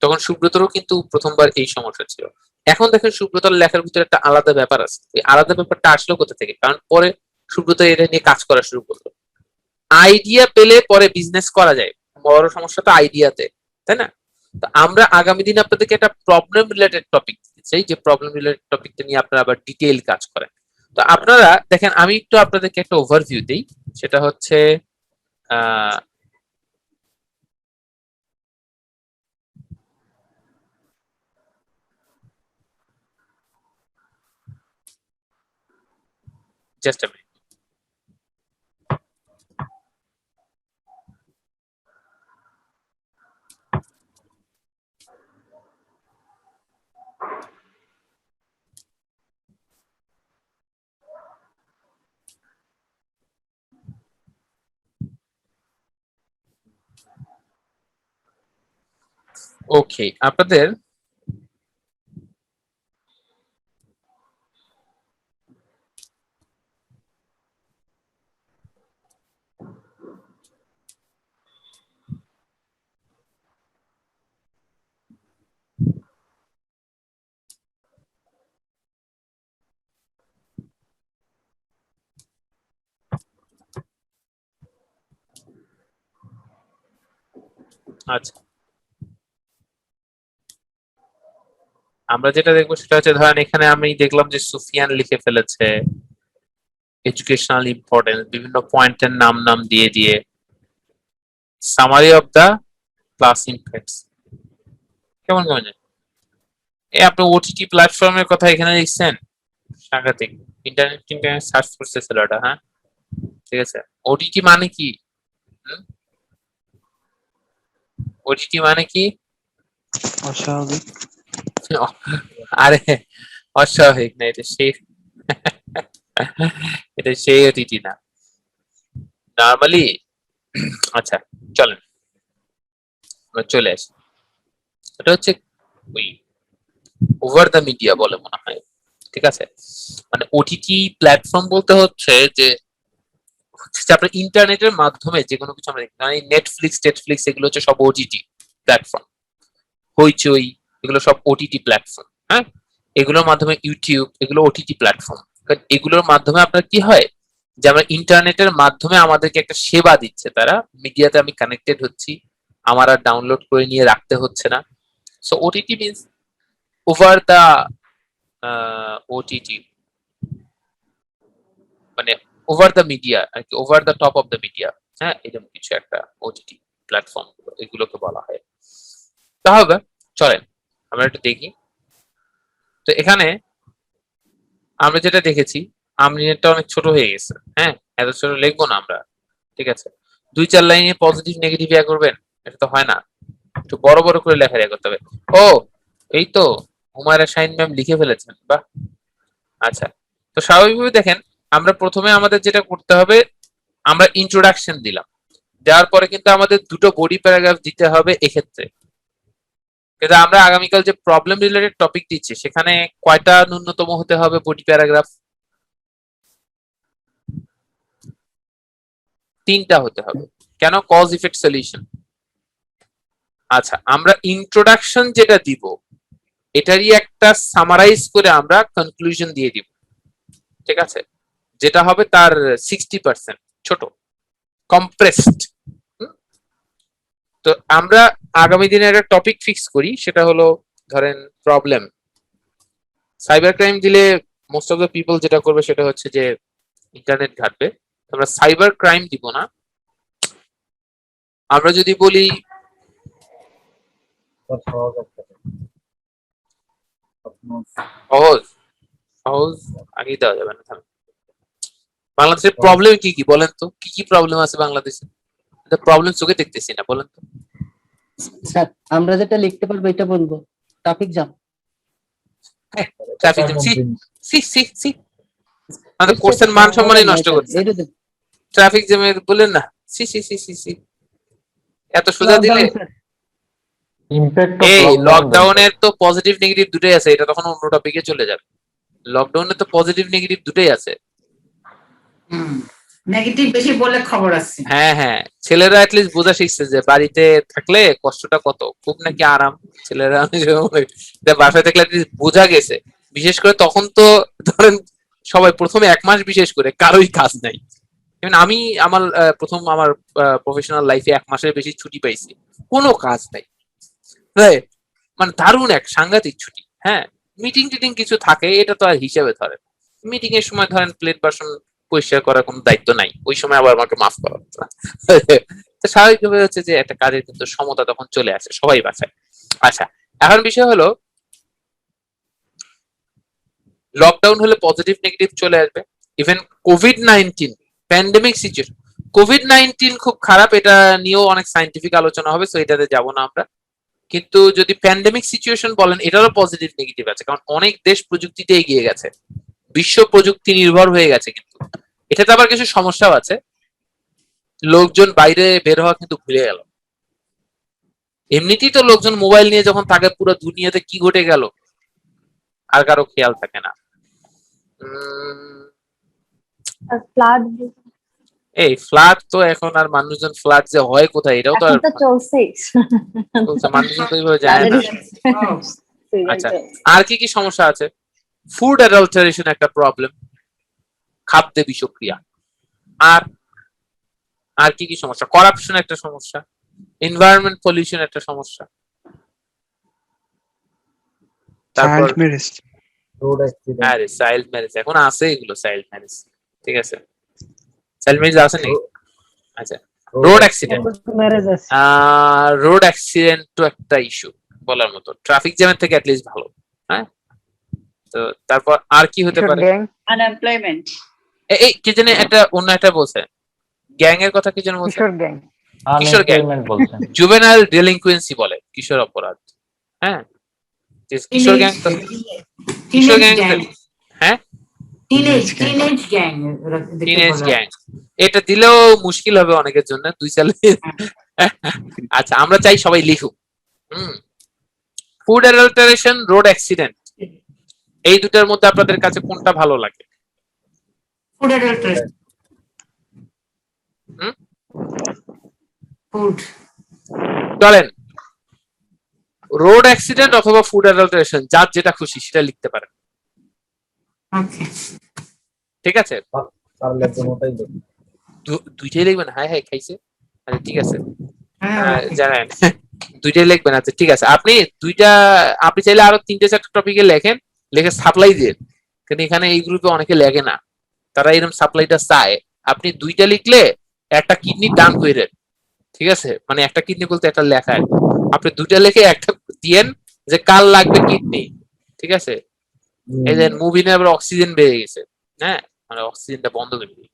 তখন সুব্রতরও কিন্তু প্রথমবার এই সমস্যা ছিল। এখন দেখেন সুব্রতর লেখার ভিতরে একটা আলাদা ব্যাপার আছে, এই আলাদা ব্যাপারটা আসলো কোথা থেকে? কারণ পরে সুব্রত এটা নিয়ে কাজ করা শুরু করলো। আইডিয়া পেলে পরে বিজনেস করা যায়, বড় সমস্যা তো আইডিয়াতে, তাই না? তো আমরা আগামী দিনে আপনাদেরকে একটা প্রবলেম রিলেটেড টপিক দিতে চাই, যে প্রবলেম রিলেটেড টপিকটা নিয়ে আপনারা আবার ডিটেইল কাজ করেন। তো আপনারা দেখেন আমি একটু আপনাদেরকে একটা ওভারভিউ দিই, সেটা হচ্ছে জাস্ট আ মিনিট। ওকে, আপনাদের আচ্ছা, আমরা যেটা দেখবো সেটা হচ্ছে, ধরেন এখানে আমি দেখলাম যে সুফিয়ান লিখে ফেলেছে এডুকেশনাল ইম্পর্টেন্স, বিভিন্ন পয়েন্টের নাম নাম দিয়ে দিয়ে summary of the class impacts. কেমন কেমন যায়? এই আপনি ওটিটি প্ল্যাটফর্মের কথা এখানে লিখছেন, সাংঘাতিক। ইন্টারনেট সার্চ করছে ছেলেটা, হ্যাঁ ঠিক আছে। ওটিটি মানে কি? ওটিটি মানে কি? অস্বাভাবিক। আরে অস্বাভাবিক না, এটা সেই এটা সেই ওটিটি না নরমালি। আচ্ছা চলেন আমরা চলে আসি। এটা হচ্ছে ওই ওভার দ্য মিডিয়া বলে মনে হয়, ঠিক আছে। মানে ওটিটি প্ল্যাটফর্ম বলতে হচ্ছে যে আপনার ইন্টারনেটের মাধ্যমে যে কোনো কিছু আমরা দেখি, মানে নেটফ্লিক্স এগুলো হচ্ছে সব ওটিটি প্ল্যাটফর্ম। হইচই এগুলো সব ওটিটি প্ল্যাটফর্ম, হ্যাঁ। এগুলোর মাধ্যমে ইউটিউব, এগুলো ওটিটি প্ল্যাটফর্ম। এগুলোর মাধ্যমে আপনার কি হয় যে আমরা ইন্টারনেটের মাধ্যমে আমাদেরকে একটা সেবা দিচ্ছে তারা, মিডিয়াতে আমি কানেক্টেড হচ্ছি, আমার আর ডাউনলোড করে নিয়ে রাখতে হচ্ছে না। So OTT means over the OTT, মানে ওভার দ্য মিডিয়া আর কি, over the top of the media, হ্যাঁ এরকম কিছু একটা ওটিটি প্ল্যাটফর্ম এগুলোকে বলা হয়। তাহলে চলেন আমরা একটু দেখি। তো এখানে আমরা যেটা দেখেছি, আমরিনেটটা অনেক ছোট হয়ে গেছে, হ্যাঁ এত ছোট লিখবো না আমরা, ঠিক আছে। 2-4 লাইনে পজিটিভ নেগেটিভ ইয়া করবেন, এটা তো হয় না, একটু বড় বড় করে লেখা করতে হবে। ও এই তো হুমায়রা শাহিন ম্যাম লিখে ফেলেছেন, বাহ। আচ্ছা, তো স্বাভাবিকভাবে দেখেন আমরা প্রথমে আমাদের যেটা করতে হবে, আমরা ইন্ট্রোডাকশন দিলাম, দেওয়ার পরে কিন্তু আমাদের দুটো বডি প্যারাগ্রাফ দিতে হবে এক্ষেত্রে। কিন্তু আমরা আগামীকাল যে প্রবলেম রিলেটেড টপিক দিচ্ছি সেখানে কয়টা ন্যূনতম হতে হবে বডি প্যারাগ্রাফ? 3টা হতে হবে। কেন? Cause effect solution. আচ্ছা, আমরা ইন্ট্রোডাকশন যেটা দিব এটারই একটা সামারাইজ করে আমরা কনক্লুশন দিয়ে দিব, ঠিক আছে, যেটা হবে তার 60% ছোট, কম্প্রেসড। তো আমরা আগামী দিনে একটা টপিক ফিক্স করি, সেটা হলো ধরেন প্রবলেম। সাইবার ক্রাইম দিলে মোস্ট অফ দ্য পিপল যেটা করবে সেটা হচ্ছে যে ইন্টারনেট ঘাটবে। আমরা সাইবার ক্রাইম দিব না, আমরা যদি বলি সহজ, সহজ আগেই দেওয়া যাবে না। বাংলাদেশের প্রবলেম কি কি বলেন তো, কি কি প্রবলেম আছে বাংলাদেশে? প্রবলেম চোখে দেখতেছি না, বলেন তো। স্যার আমরা যেটা লিখতে পারবো এটা বলবো, traffic jam. Traffic jam, see see see আমাদের কোর্সের মান সম্মানই নষ্ট করছে। ট্রাফিক জ্যামের বলেন না, see see see see see এত সোজা দিলে। এই লকডাউনের তো পজিটিভ নেগেটিভ দুটোই আছে, এটা তখন অন্য টপিকে চলে যাবে। লকডাউনে তো পজিটিভ নেগেটিভ দুটোই আছে। নেগেটিভ বেশি বলে খবর আছে। হ্যাঁ হ্যাঁ, ছেলেরা অ্যাটলিস্ট বোঝা শিখছে যে বাড়িতে থাকলে কষ্টটা কত, খুব নাকি আরাম। ছেলেরা বাসায় থাকলে অ্যাটলিস্ট বোঝা গেছে। বিশেষ করে তখন তো ধরেন সবাই প্রথমে 1 মাস বিশেষ করে কারোই কাজ নাই। আমি আমার প্রথম আমার প্রফেশনাল লাইফে 1 মাসের বেশি ছুটি পাইছি, কোনো কাজ নাই, মানে দারুণ এক সাংঘাতিক ছুটি। হ্যাঁ, মিটিং টিটিং কিছু থাকে, এটা তো আর হিসেবে ধরে। মিটিং এর সময় ধরেন প্লেট বাসন পরিষ্কার করার কোনো দায়িত্ব নাই, ওই সময় আবার আমাকে মাফ করা হতো না। তো স্বাভাবিকভাবে হচ্ছে যে একটা কাজের কিন্তু সমতা তখন চলে আসে সবাই বাসায়। আচ্ছা, এখন বিষয় হলো লকডাউন হলে পজিটিভ নেগেটিভ চলে আসবে। Even COVID-19 pandemic situation, COVID-19 খুব খারাপ, এটা নিয়েও অনেক সায়েন্টিফিক আলোচনা হবে, সো এটাতে যাব না আমরা। কিন্তু যদি প্যান্ডেমিক সিচুয়েশন বলেন, এটারও পজিটিভ নেগেটিভ আছে, কারণ অনেক দেশ প্রযুক্তিতে এগিয়ে গেছে, বিশ্ব প্রযুক্তি নির্ভর হয়ে গেছে। কিন্তু এটাতে আবার কিছু সমস্যাও আছে, লোকজন বাইরে বের হওয়া কিন্তু ভুলে গেল। এমনিতেই তো লোকজন মোবাইল নিয়ে যখন থাকে পুরো দুনিয়াতে কি ঘটে গেল আর কারো খেয়াল থাকে না। ফ্লাড এই ফ্লাড তো এখন আর মানুষজন ফ্লাড যে হয় কোথায় এটাও তো এখন আর তো চলছে বলছে, মানুষজন তো এইভাবে যায় না। আচ্ছা, আর কি কি সমস্যা আছে? ফুড অ্যাডাল্টারেশন একটা প্রবলেম, খাদ্যে বিষক্রিয়া। আর আর কি কি সমস্যা? করাপশন একটা সমস্যা, এনভায়রনমেন্ট পলিউশন একটা সমস্যা, তারপর চাইল্ড ম্যারেজ, আরে চাইল্ড ম্যারেজ এখন আছে, এগুলো চাইল্ড ম্যারেজ, ঠিক আছে, চাইল্ড ম্যারেজ আছে নাকি? আচ্ছা, রোড অ্যাক্সিডেন্ট, ম্যারেজ আছে। রোড অ্যাক্সিডেন্ট তো একটা ইস্যু বলার মতো, ট্রাফিক জ্যামের থেকে অ্যাটলিস্ট ভালো। হ্যাঁ, তো তারপর আর কি হতে পারে? আনএমপ্লয়মেন্ট, এই কি জানি একটা অন্য একটা বলছে, গ্যাং এর কথা কি যেন বলছে, কিশোর গ্যাং, কিশোর গ্যাং আনএমপ্লয়মেন্ট বলছেন। জুভেনাইল ডেলিনকুয়েন্সি বলে, কিশোর অপরাধ। হ্যাঁ, কিশোর গ্যাং তো, কিশোর গ্যাং, হ্যাঁ টিনেজ গ্যাং, টিনেজ গ্যাং, এটা দিলেও মুশকিল হবে অনেকের জন্য 2 সালে। আচ্ছা, আমরা চাই সবাই লিখুক। ফুড অ্যাডাল্টারেশন, রোড অ্যাক্সিডেন্ট, এই দুটার মধ্যে আপনাদের কাছে কোনটা ভালো লাগে? ফুড অ্যাডাল্টারেশন, ফুড, চলেন রোড অ্যাক্সিডেন্ট অথবা ফুড অ্যাডাল্টারেশন, যার যেটা খুশি সেটা লিখতে পারেন। ওকে, ঠিক আছে, দুইটাই লিখবেন। হাই হাই খাইছে, আচ্ছা ঠিক আছে, জানেন দুইটাই লিখবেন। আচ্ছা ঠিক আছে, আপনি দুইটা, আপনি চাইলে আরো 3-4টা টপিকে লেখেন, লিখে সাপ্লাই দিন, কিন্তু এখানে এই গ্রুপে অনেকে লেখে না, তারা এরকম সাপ্লাইটা চায়। আপনি দুইটা লিখলে একটা কিডনি দান করে, ঠিক আছে, মানে একটা কিডনি বলতে একটা লেখা আর কি। আপনি দুইটা লিখে একটা দিয়েন যে কাল লাগবে কিডনি, ঠিক আছে। এই যে মুভি আবার অক্সিজেন বেড়ে গেছে, হ্যাঁ, মানে অক্সিজেনটা বন্ধ করে দিই।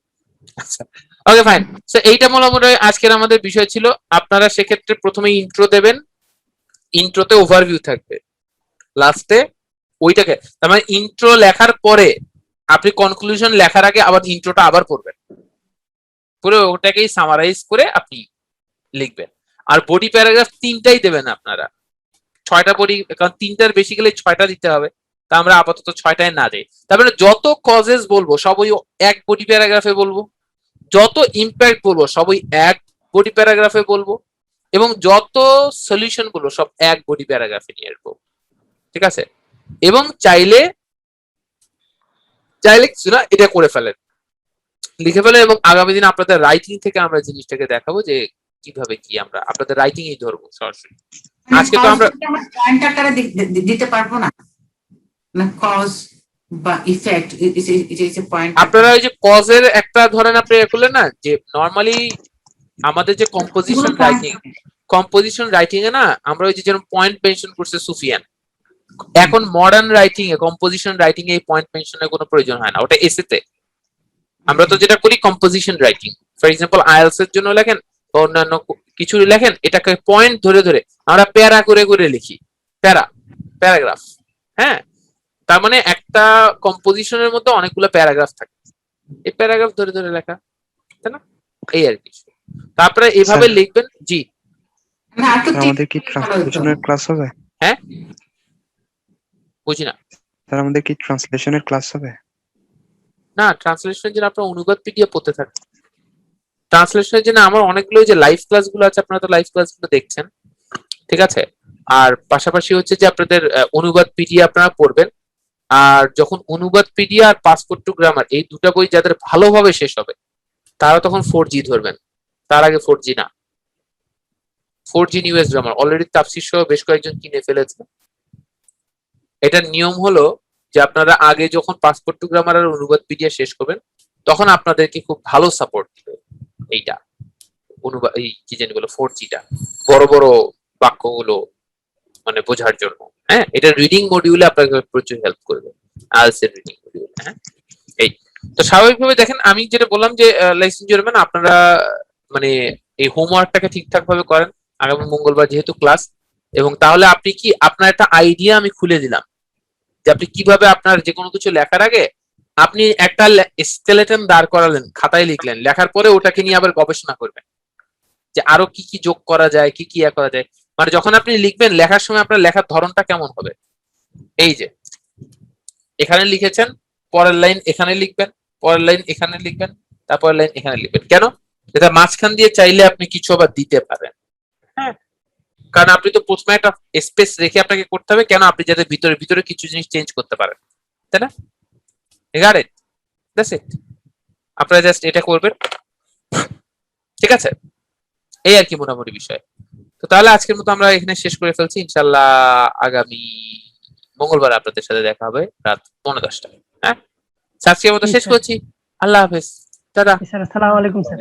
আচ্ছা, ওকে ফাইন। সো এইটা মোটামুটি আজকের আমাদের বিষয় ছিল। আপনারা সেক্ষেত্রে প্রথমে ইন্ট্রো দেবেন, ইন্ট্রোতে ওভারভিউ থাকবে, লাস্টে ওইটাকে, তার মানে ইন্ট্রো লেখার পরে আপনি কনক্লুশন লেখার আগে আবার ইন্ট্রোটা আবার পড়বেন, পুরো ওটাকেই সামারাইজ করে আপনি লিখবেন। আর বডি প্যারাগ্রাফ 3টাই দেবেন আপনারা, 6টা বডি, কারণ 3টার বেশি গেলে 6টা দিতে হবে, তা আমরা আপাতত 6টায় না যাই। তারপরে যত কজেস বলবো সব ওই এক বডি প্যারাগ্রাফে বলবো, যত ইম্প্যাক্ট বলবো সব ওই এক বডি প্যারাগ্রাফে বলবো, এবং যত সলিউশন বলবো সব এক বডি প্যারাগ্রাফে নিয়ে আসবো, ঠিক আছে। এবং চাইলে কিছু না, এটা করে ফেলেন, লিখে ফেলেন, এবং আগামী দিন আপনাদের রাইটিং থেকে আমরা জিনিসটাকে দেখাবো যে কিভাবে কি আমরা আপনাদের রাইটিং এই ধরবো সরাসরি। আজকে তো আমরা পয়েন্ট আকারে দিতে পারবো না, না কজ বা ইফেক্ট, ইটস এ পয়েন্ট। আপনারা ওই যে কজের একটা ধরেন আপনি করলেন না, যে নরমালি আমাদের যে কম্পোজিশন রাইটিং এ না, আমরা ওই যে যেরকম পয়েন্ট মেনশন করছে সুফিয়ান, এখন মডার্ন রাইটিং এ, কম্পোজিশন রাইটিং এ এই পয়েন্ট মেনশনের কোনো প্রয়োজন হয় না, ওটা এসেতে। আমরা তো যেটা করি composition writing, for example IELTS এর জন্য লেখেন বা অন্যান্য কিছু লেখেন, এটাকে পয়েন্ট ধরে ধরে আমরা প্যারা করে করে লিখি, প্যারাগ্রাফ। হ্যাঁ, তার মানে একটা কম্পোজিশনের মধ্যে অনেকগুলো প্যারাগ্রাফ থাকে, এই প্যারাগ্রাফ ধরে ধরে লেখা, তাই না? এই আর কি। তারপরে এইভাবে লিখবেন। জি, আমাদের কি ট্রান্সলেশনের ক্লাস হবে? হ্যাঁ, বুঝি না স্যার, আমাদের কি ট্রান্সলেশনের ক্লাস হবে? না, ট্রান্সলেশনের জন্য আপনার অনুবাদ পিডিএফ পড়তে থাকবে। ট্রান্সলেশনের জন্য আমার অনেকগুলো যে লাইভ ক্লাসগুলো আছে, আপনারা তো লাইভ ক্লাসগুলো দেখছেন, ঠিক আছে। আর পাশাপাশি হচ্ছে যে আপনাদের অনুবাদ পিডিএফ আপনারা পড়বেন। আর যখন অনুবাদ পিডিএফ আর পাসপোর্ট টু গ্রামার, এই দুটো বই যাদের ভালোভাবে শেষ হবে, তারা তখন 4G ধরবেন, তার আগে 4G না। 4G নিউএস গ্রামার অলরেডি তাফসীর সহ বেশ কয়েকজন কিনে ফেলেছে। এটার নিয়ম হলো যে আপনারা আগে যখন পাসপোর্ট টু গ্রামার আর অনুবাদ পিডিএফ শেষ করবেন, তখন আপনাদেরকে খুব ভালো সাপোর্ট দিবে এইটা, অনুবাদ, এই কি জানি বলো 4Gটা, বড় বড় বাক্যগুলো মানে বোঝার জন্য। হ্যাঁ, এটা রিডিং মডিউলে আপনাকে প্রচুর হেল্প করবে, আইএলটিএস এর রিডিং মডিউল। হ্যাঁ, এই তো স্বাভাবিকভাবে দেখেন, আমি যেটা বললাম যে লাইসেন্স জুড়বেন, আপনারা মানে এই হোমওয়ার্কটাকে ঠিকঠাক ভাবে করেন আগামী মঙ্গলবার যেহেতু ক্লাস, এবং তাহলে আপনি কি আপনার একটা আইডিয়া আমি খুলে দিলাম যে আপনি কিভাবে আপনার যে কোনো কিছু লেখার আগে আপনি একটা স্কেলেটন দাঁড় করালেন, খাতায় লিখলেন, লেখার পরে ওটাকে নিয়ে আবার গবেষণা করবেন যে আরো কি কি যোগ করা যায়, কি কি করা যায়। মানে যখন আপনি লিখবেন লেখার সময় আপনার লেখার ধরনটা কেমন হবে, এই যে এখানে লিখেছেন, পরের লাইন এখানে লিখবেন, পরের লাইন এখানে লিখবেন, তারপরের লাইন এখানে লিখবেন। কেন? এটা মাঝখান দিয়ে চাইলে আপনি কিছু আবার দিতে পারেন, হ্যাঁ, কারণ আপনি তো প্রথমে একটা স্পেস রেখে আপনাকে করতে হবে, কেন? আপনি যাতে ভিতরে ভিতরে কিছু জিনিস চেঞ্জ করতে পারেন, তাই না? Got it? That's it. আপনারা জাস্ট এটা করবেন, ঠিক আছে? এই আর কি মোটামুটি বিষয়। তো তাহলে আজকের মতো আমরা এখানে শেষ করে ফেলছি। ইনশাআল্লাহ আগামী মঙ্গলবার আপনাদের সাথে দেখা হবে রাত 9:10টায়। হ্যাঁ, আজকের মতো শেষ করছি। আল্লাহ হাফেজ, টাটা। স্যার আসসালামু আলাইকুম স্যার।